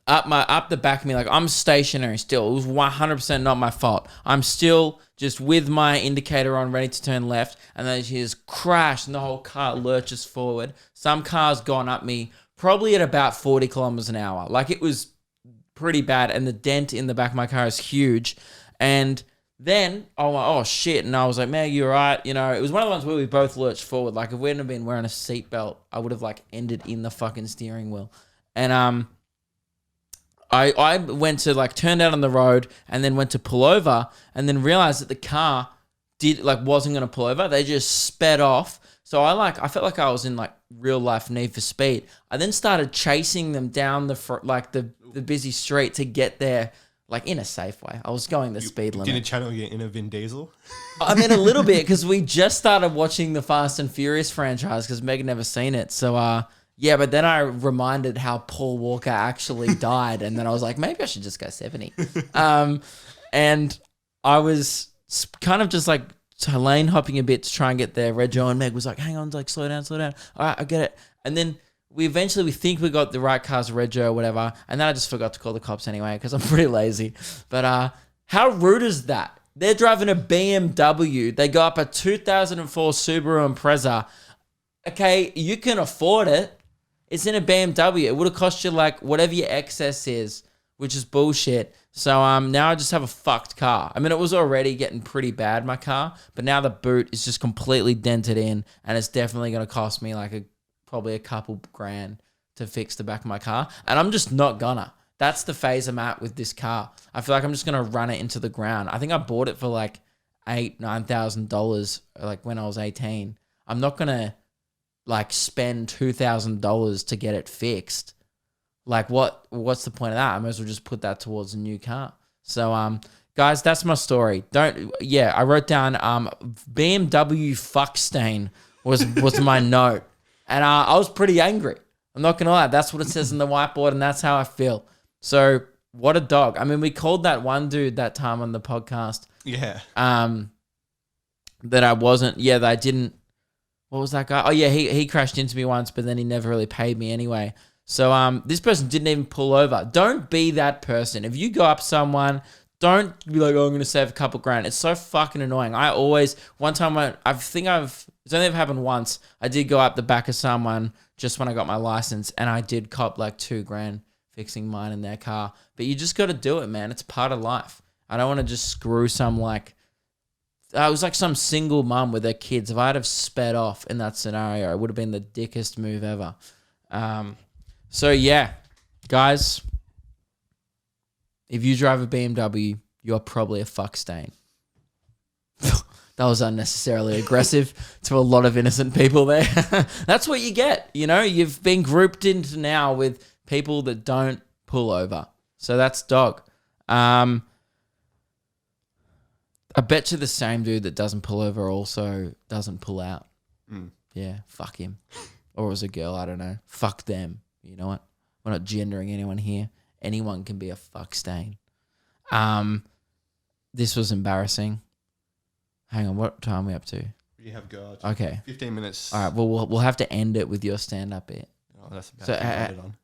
up the back of me. I'm stationary still. It was 100% not my fault. I'm still just with my indicator on, ready to turn left. And then she just crashed and the whole car lurches forward. Some car's gone up me probably at about 40 kilometers an hour. It was pretty bad, and the dent in the back of my car is huge. And then I went, oh shit, and I was like, man, you're right. It was one of the ones where we both lurched forward. If we hadn't have been wearing a seatbelt, I would have ended in the fucking steering wheel. And I went to turned out on the road and then went to pull over, and then realized that the car wasn't gonna pull over. They just sped off. So I felt like I was in real life Need for Speed. I then started chasing them down the busy street to get there in a safe way. I was going the speed limit. Didn't channel your inner Vin Diesel? I mean, a little bit, because we just started watching the Fast and Furious franchise because Meg had never seen it. So yeah, but then I reminded how Paul Walker actually died, and then I was like, maybe I should just go 70. And I was kind of just like lane hopping a bit to try and get there. Rego and Meg was like, hang on, like slow down. All right, I get it. And then we think we got the right car's Rego or whatever. And then I just forgot to call the cops anyway because I'm pretty lazy. But how rude is that? They're driving a BMW. They go up a 2004 Subaru Impreza. Okay, you can afford it. It's in a BMW. It would have cost you like whatever your excess is, which is bullshit. So now I just have a fucked car. I mean, it was already getting pretty bad, my car, but now the boot is just completely dented in, and it's definitely going to cost me like probably a couple grand to fix the back of my car. And I'm just not gonna. That's the phase I'm at with this car. I feel like I'm just going to run it into the ground. I think I bought it for like $9,000 like when I was 18. I'm not going to like spend $2,000 to get it fixed. Like what's the point of that? I might as well just put that towards a new car. So guys, that's my story. I wrote down BMW fuck stain was my note. And I was pretty angry. I'm not gonna lie. That's what it says on the whiteboard, and that's how I feel. So what a dog. I mean, we called that one dude that time on the podcast. Yeah. That I didn't. What was that guy? Oh yeah, he crashed into me once, but then he never really paid me anyway. So this person didn't even pull over. Don't be that person. If you go up someone, don't be like, oh, I'm going to save a couple grand. It's so fucking annoying. It's only ever happened once. I did go up the back of someone just when I got my license, and I did cop like $2,000 fixing mine in their car. But you just got to do it, man. It's part of life. I don't want to just screw some like, I was like some single mum with her kids. If I'd have sped off in that scenario, it would have been the dickest move ever. So yeah, guys, if you drive a BMW, you're probably a fuck stain. That was unnecessarily aggressive to a lot of innocent people there. That's what you get. You know, you've been grouped into now with people that don't pull over. So that's dog. I bet you the same dude that doesn't pull over also doesn't pull out. Yeah, fuck him. Or it was a girl, I don't know. Fuck them. You know what? We're not gendering anyone here. Anyone can be a fuck stain. This was embarrassing. Hang on, what time are we up to? You have got okay. 15 minutes. All right, well, we'll have to end it with your stand-up bit. Oh, that's about So, to end it on.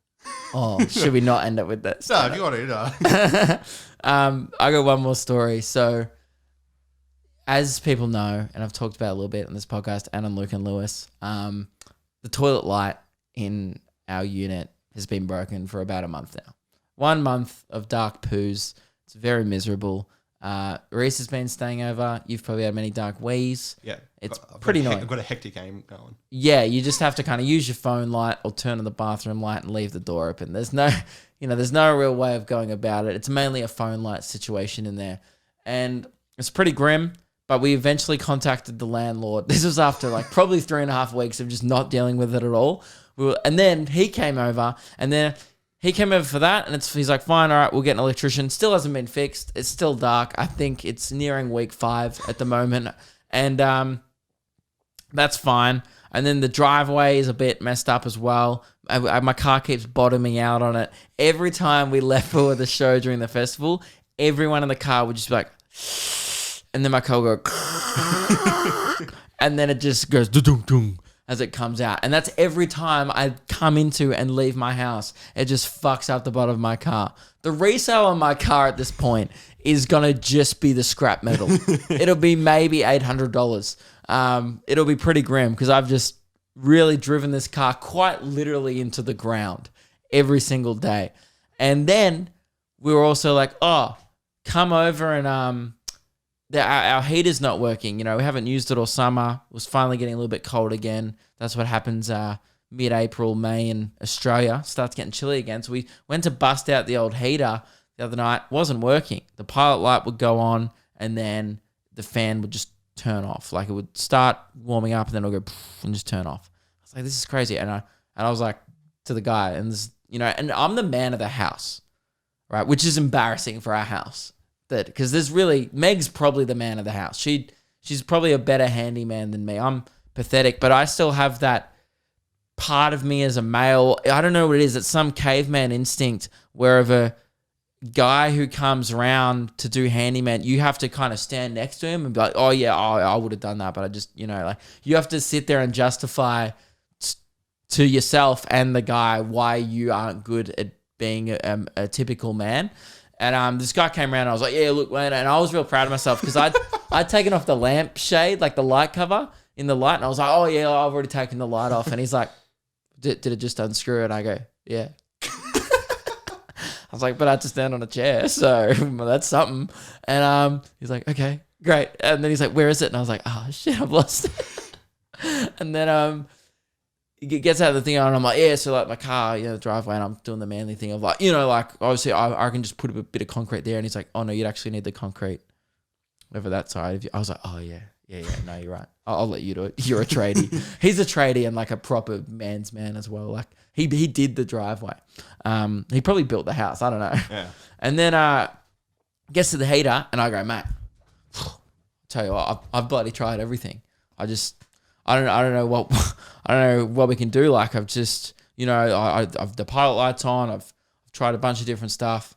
Oh, should we not end it with that? No, if you want to. I got one more story. So, as people know, and I've talked about it a little bit on this podcast and on Luke and Lewis, the toilet light in our unit has been broken for about a month now. 1 month of dark poos. It's very miserable. Reese has been staying over. You've probably had many dark wees. Yeah. It's pretty annoying. I've got a hectic aim going. Yeah, you just have to kind of use your phone light or turn on the bathroom light and leave the door open. There's no real way of going about it. It's mainly a phone light situation in there. And it's pretty grim, but we eventually contacted the landlord. This was after like probably 3.5 weeks of just not dealing with it at all. And then he came over, for that, and he's like, fine, all right, we'll get an electrician. Still hasn't been fixed. It's still dark. I think it's nearing week 5 at the moment. And that's fine. And then the driveway is a bit messed up as well. My car keeps bottoming out on it. Every time we left for the show during the festival, everyone in the car would just be like, and then my car would go, and then it just goes, dum as it comes out. And that's every time I come into and leave my house. It just fucks up the bottom of my car. The resale on my car at this point is going to just be the scrap metal. It'll be maybe $800. It'll be pretty grim because I've just really driven this car quite literally into the ground every single day. And then we were also like, oh, come over and our heater's not working. You know, we haven't used it all summer. It was finally getting a little bit cold again. That's what happens mid-April, May in Australia. Starts getting chilly again. So we went to bust out the old heater the other night. Wasn't working. The pilot light would go on and then the fan would just turn off. Like it would start warming up and then it'll go and just turn off. I was like, this is crazy. And I was like to the guy, and this, you know, and I'm the man of the house, right? Which is embarrassing for our house. Because there's really, Meg's probably the man of the house. She's probably a better handyman than me. I'm pathetic, but I still have that part of me as a male. I don't know what it is. It's some caveman instinct where if a guy who comes around to do handyman, you have to kind of stand next to him and be like, oh yeah, I would have done that, but I just, like you have to sit there and justify to yourself and the guy why you aren't good at being a typical man. And this guy came around and I was like, yeah, look, man. And I was real proud of myself because I'd taken off the lamp shade, like the light cover in the light. And I was like, oh, yeah, I've already taken the light off. And he's like, did it just unscrew? And I go, yeah. I was like, but I had to stand on a chair. So that's something. And he's like, okay, great. And then he's like, where is it? And I was like, oh, shit, I've lost it. And then he gets out of the thing and I'm like, yeah, so like my car, the driveway, and I'm doing the manly thing of like, like obviously I can just put a bit of concrete there. And he's like, oh no, you'd actually need the concrete over that side. I was like, oh yeah, no, you're right. I'll let you do it. You're a tradie. He's a tradie and like a proper man's man as well. Like he did the driveway. He probably built the house. I don't know. Yeah. And then gets to the heater and I go, mate, tell you what, I've bloody tried everything. I don't know what we can do. Like I've just, I've the pilot lights on. I've tried a bunch of different stuff,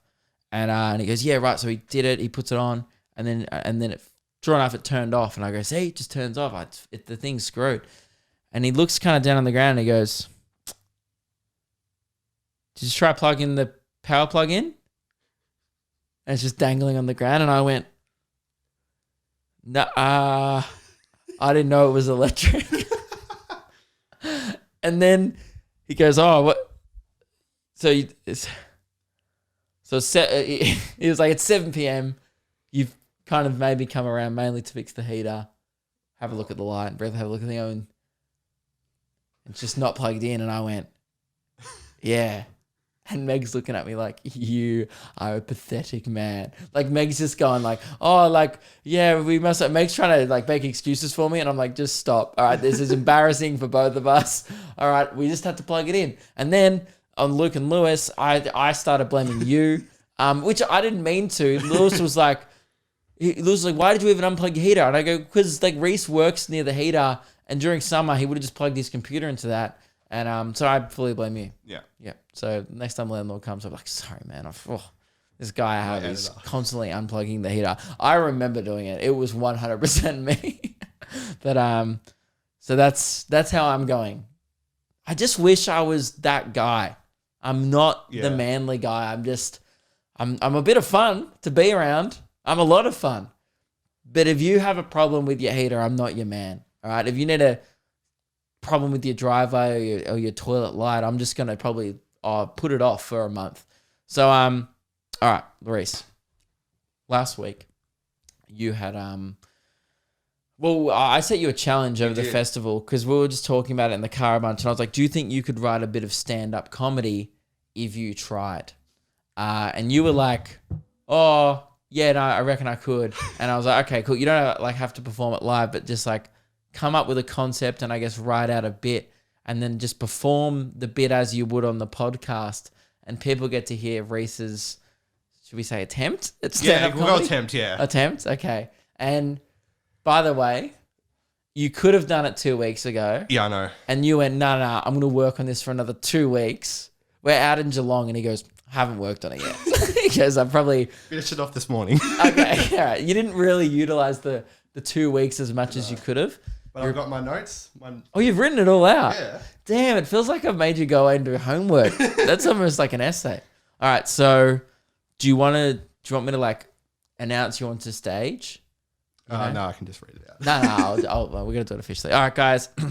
and he goes, yeah, right. So he did it. He puts it on, and then it, sure enough, it turned off. And I go, see, it just turns off. The thing's screwed. And he looks kind of down on the ground and he goes, did you try plugging the power plug in? And it's just dangling on the ground. And I went, no, I didn't know it was electric. And then he goes, oh, what? So he was like, it's 7 p.m. You've kind of maybe come around mainly to fix the heater, have a look at the light, and have a look at the thing, and it's just not plugged in. And I went, yeah. And Meg's looking at me like, you are a pathetic man. Like Meg's just going like, oh, like, yeah, we must have. Meg's trying to like make excuses for me. And I'm like, just stop. All right, this is embarrassing for both of us. All right, we just have to plug it in. And then on Luke and Lewis, I started blaming you, which I didn't mean to. Lewis was like, why did you even unplug your heater? And I go, because like Reese works near the heater. And during summer, he would have just plugged his computer into that. And so I fully blame you. Yeah. Yeah. So next time landlord comes, I'm like, sorry, man. This guy I have is constantly unplugging the heater. I remember doing it. It was 100% me. But so that's how I'm going. I just wish I was that guy. I'm not the manly guy. I'm a bit of fun to be around. I'm a lot of fun. But if you have a problem with your heater, I'm not your man. All right. If you need a problem with your driveway or your toilet light, I'm just gonna probably put it off for a month. So all right, Reese. Last week you had I set you a challenge over the festival because we were just talking about it in the car a bunch, and I was like, do you think you could write a bit of stand-up comedy if you tried? And you were like, oh yeah, no, I reckon I could. And I was like, okay, cool. You don't like have to perform it live, but just like come up with a concept and I guess write out a bit and then just perform the bit as you would on the podcast, and people get to hear Reese's, should we say attempt at stand-up we'll comedy? go attempt, yeah. Attempt, okay. And by the way, you could have done it 2 weeks ago. Yeah, I know. And you went, no, I'm going to work on this for another 2 weeks. We're out in Geelong, and he goes, I haven't worked on it yet. He goes, I probably finished it off this morning. Okay, all right. You didn't really utilize the 2 weeks as much as you could have. But I've got my notes. Oh, you've written it all out? Yeah. Damn, it feels like I've made you go and do homework. That's almost like an essay. All right, so do you want me to like announce you onto stage? No, I can just read it out. No, we're going to do it officially. All right, guys. All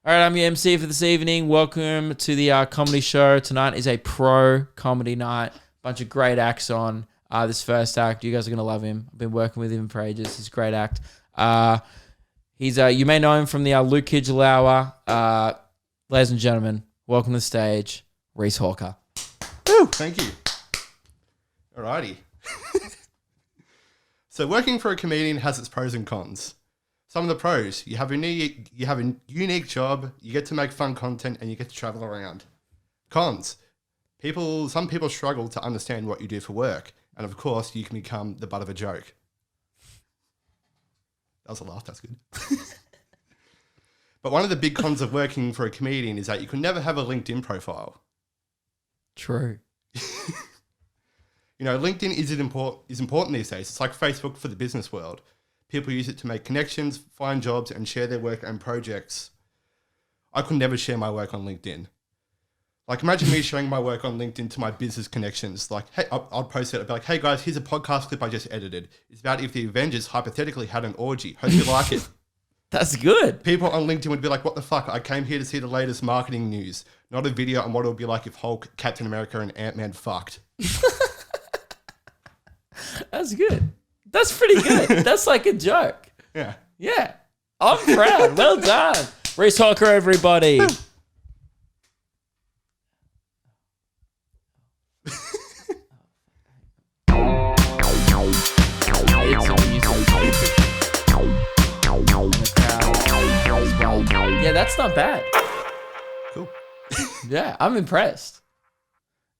right, I'm your MC for this evening. Welcome to the comedy show. Tonight is a pro comedy night. Bunch of great acts on this first act. You guys are going to love him. I've been working with him for ages. He's a great act. He's you may know him from the Luke Kidgell Hour. Ladies and gentlemen, welcome to the stage, Reese Hawker. Woo, thank you. Alrighty. So working for a comedian has its pros and cons. Some of the pros, you have a unique job, you get to make fun content, and you get to travel around. Cons, some people struggle to understand what you do for work, and of course, you can become the butt of a joke. That was a laugh, that's good. But one of the big cons of working for a comedian is that you can never have a LinkedIn profile. True. You know, LinkedIn is important these days. It's like Facebook for the business world. People use it to make connections, find jobs, and share their work and projects. I could never share my work on LinkedIn. Like, imagine me sharing my work on LinkedIn to my business connections. Like, hey, I'll post it. I'll be like, hey guys, here's a podcast clip I just edited. It's about if the Avengers hypothetically had an orgy. Hope you like it. That's good. People on LinkedIn would be like, what the fuck? I came here to see the latest marketing news, not a video on what it would be like if Hulk, Captain America, and Ant-Man fucked. That's good. That's pretty good. That's like a joke. Yeah. Yeah. I'm proud. Well done. Reese Hawker, everybody. Yeah, that's not bad. Cool. Yeah, I'm impressed.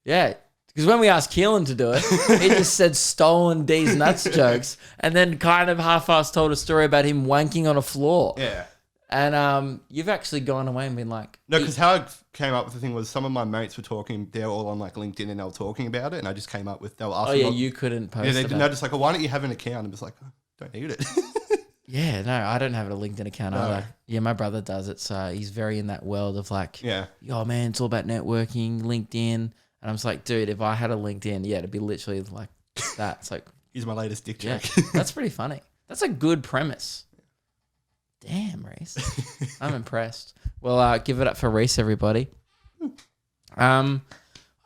Yeah, because when we asked Keelan to do it, he just said stolen D's nuts jokes and then kind of half-assed told a story about him wanking on a floor. Yeah. And you've actually gone away and been like... No, because how I came up with the thing was some of my mates were talking, they're all on like LinkedIn and they were talking about it, and I just came up with, they were asking... Oh yeah, you couldn't post yeah, it. they're just like, oh, why don't you have an account? I'm just like, oh, don't need it. Yeah, no, I don't have a LinkedIn account either. Yeah, my brother does it, so he's very in that world of like, oh man, it's all about networking, LinkedIn. And I'm just like, dude, if I had a LinkedIn, yeah, it'd be literally like that. It's like... Here's my latest dick yeah, joke. that's pretty funny. That's a good premise. Damn, Reese. I'm impressed. Well, give it up for Reese, everybody. I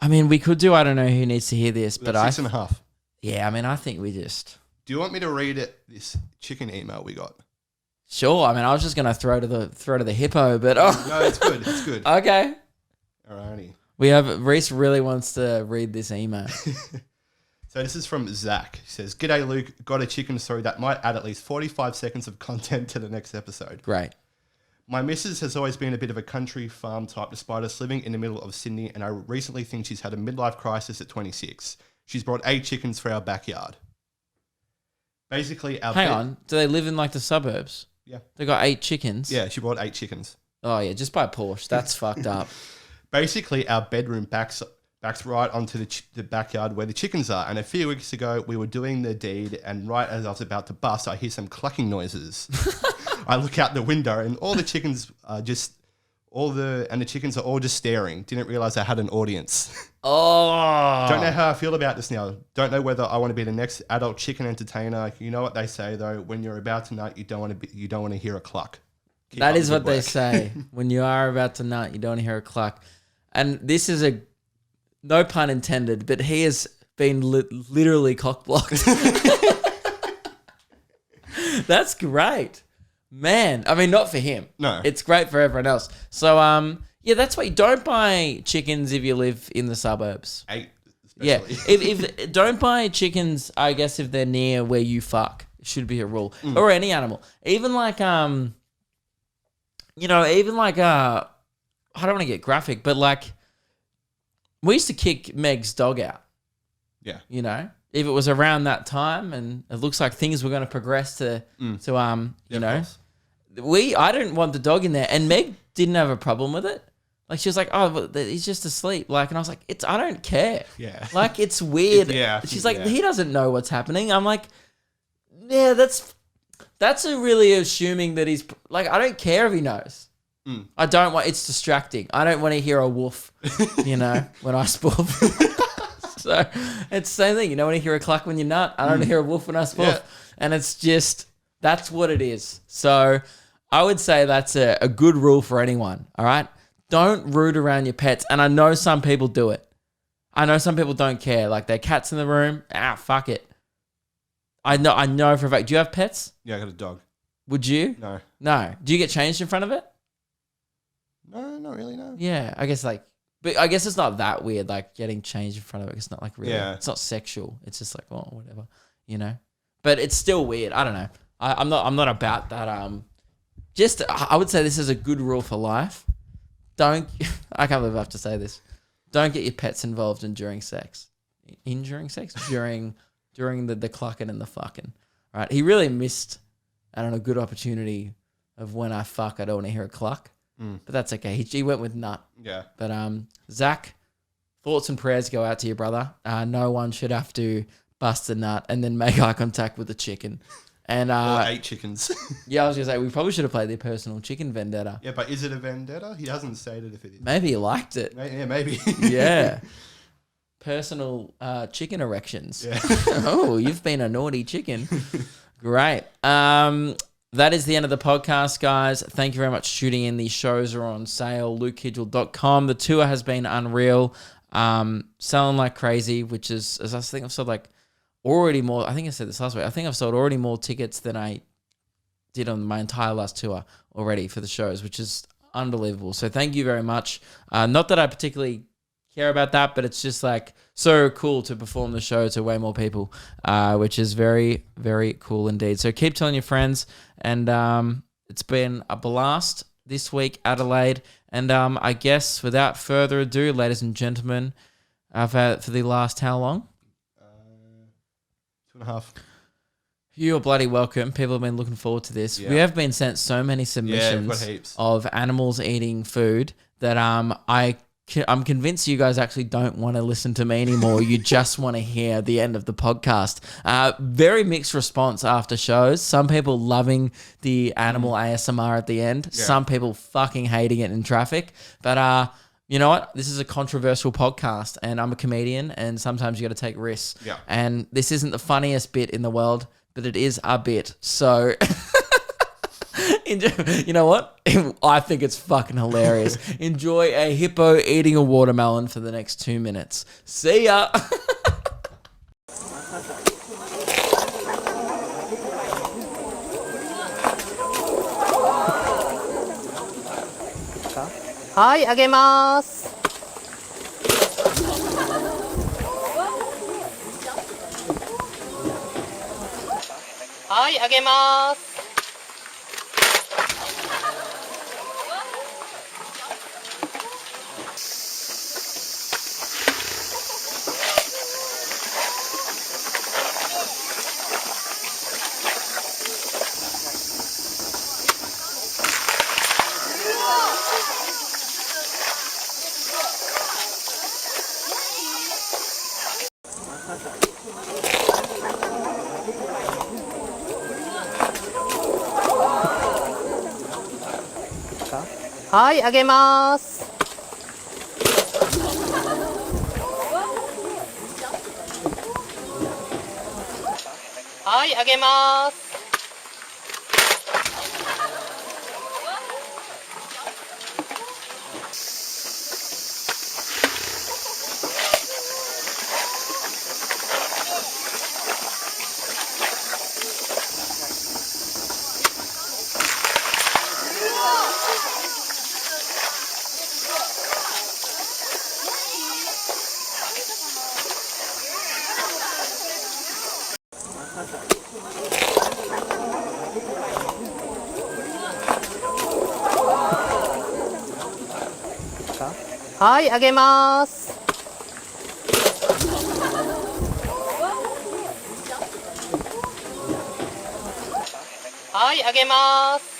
mean, we could do, I don't know who needs to hear this, but 6.5. Yeah, I mean, I think we just... Do you want me to read this chicken email we got? Sure. I mean, I was just gonna throw to the hippo, but No, it's good. It's good. Okay. Alrighty. We have Reese really wants to read this email. So this is from Zach. He says, "G'day Luke, got a chicken story that might add at least 45 seconds of content to the next episode. Great. My missus has always been a bit of a country farm type despite us living in the middle of Sydney, and I recently think she's had a midlife crisis at 26. She's brought 8 chickens for our backyard. Basically, Hang on. Do they live in like the suburbs? Yeah. They got 8 chickens. Yeah, she brought 8 chickens. Oh yeah, just by Porsche. That's fucked up. Basically, our bedroom backs right onto the backyard where the chickens are. And a few weeks ago, we were doing the deed, and right as I was about to bust, I hear some clucking noises. I look out the window, and all the chickens are just the chickens are all just staring. Didn't realize I had an audience. Oh. Don't know how I feel about this now. Don't know whether I want to be the next adult chicken entertainer. You know what they say though, when you're about to nut, you don't want to hear a cluck. Keep That up is the what good they work. say. When you are about to nut, you don't hear a cluck. And this is no pun intended, but he has been literally cock-blocked. That's great. Man, I mean, not for him. No. It's great for everyone else. So, yeah, that's why you don't buy chickens if you live in the suburbs. 8 Yeah. especially. if don't buy chickens, I guess if they're near where you fuck. It should be a rule. Or any animal. Even like I don't want to get graphic, but like we used to kick Meg's dog out. Yeah. You know? If it was around that time and it looks like things were going to progress to Yeah, you of know, course. I didn't want the dog in there, and Meg didn't have a problem with it. Like she was like, "Oh, but he's just asleep." Like, and I was like, I don't care." Yeah. Like it's weird. Yeah, She's like, yeah. he doesn't know what's happening. I'm like, yeah, that's a really assuming that he's like, I don't care if he knows. I don't want. It's distracting. I don't want to hear a woof. You know, when I spoof. So it's the same thing. You know, when you hear a cluck when you're nut, I don't hear a woof when I spoof. Yeah. And it's just, that's what it is. So I would say that's a good rule for anyone. All right. Don't root around your pets. And I know some people do it. I know some people don't care. Like their cat's in the room. Fuck it. I know for a fact. Do you have pets? Yeah, I got a dog. Would you? No. No. Do you get changed in front of it? No, not really, no. Yeah. I guess but I guess it's not that weird, like getting changed in front of it. It's not like really, Yeah. it's not sexual. It's just like, oh, whatever, you know. But it's still weird. I don't know. I'm not about that. I would say this is a good rule for life. Don't. I can't believe I have to say this. Don't get your pets involved during sex. During the clucking and the fucking. Right. He really missed, I don't know, a good opportunity of when I fuck. I don't want to hear a cluck. But that's okay. He went with nut. Yeah. But Zach, thoughts and prayers go out to your brother. No one should have to bust a nut and then make eye contact with the chicken. And Or 8 chickens. yeah, I was gonna say we probably should have played their personal chicken vendetta. Yeah, but is it a vendetta? He hasn't stated if it is. Maybe he liked it. Yeah, maybe. Yeah. Personal chicken erections. Yeah. Oh, you've been a naughty chicken. Great. That is the end of the podcast, guys. Thank you very much for tuning in. These shows are on sale, lukekidgell.com. The tour has been unreal. Selling like crazy, which is, as I think I've sold like already more. I think I said this last week. I think I've sold already more tickets than I did on my entire last tour already for the shows, which is unbelievable. So thank you very much. Not that I particularly care about that, but it's just like so cool to perform the show to way more people, which is very, very cool indeed. So keep telling your friends, and it's been a blast this week, Adelaide. And I guess without further ado, ladies and gentlemen, I've had for the last how long? 2.5. You're bloody welcome. People have been looking forward to this. Yeah. We have been sent so many submissions got heaps. of animals eating food that I'm convinced you guys actually don't want to listen to me anymore. You just want to hear the end of the podcast. Very mixed response after shows. Some people loving the animal ASMR at the end. Yeah. Some people fucking hating it in traffic. But you know what? This is a controversial podcast, and I'm a comedian, and sometimes you got to take risks. Yeah. And this isn't the funniest bit in the world, but it is a bit. So... You know what? I think it's fucking hilarious. Enjoy a hippo eating a watermelon for the next 2 minutes. See ya. Hi, あげます。はい、あげます。はい、あげます。はい、あげます。はい、あげます。はい、あげます。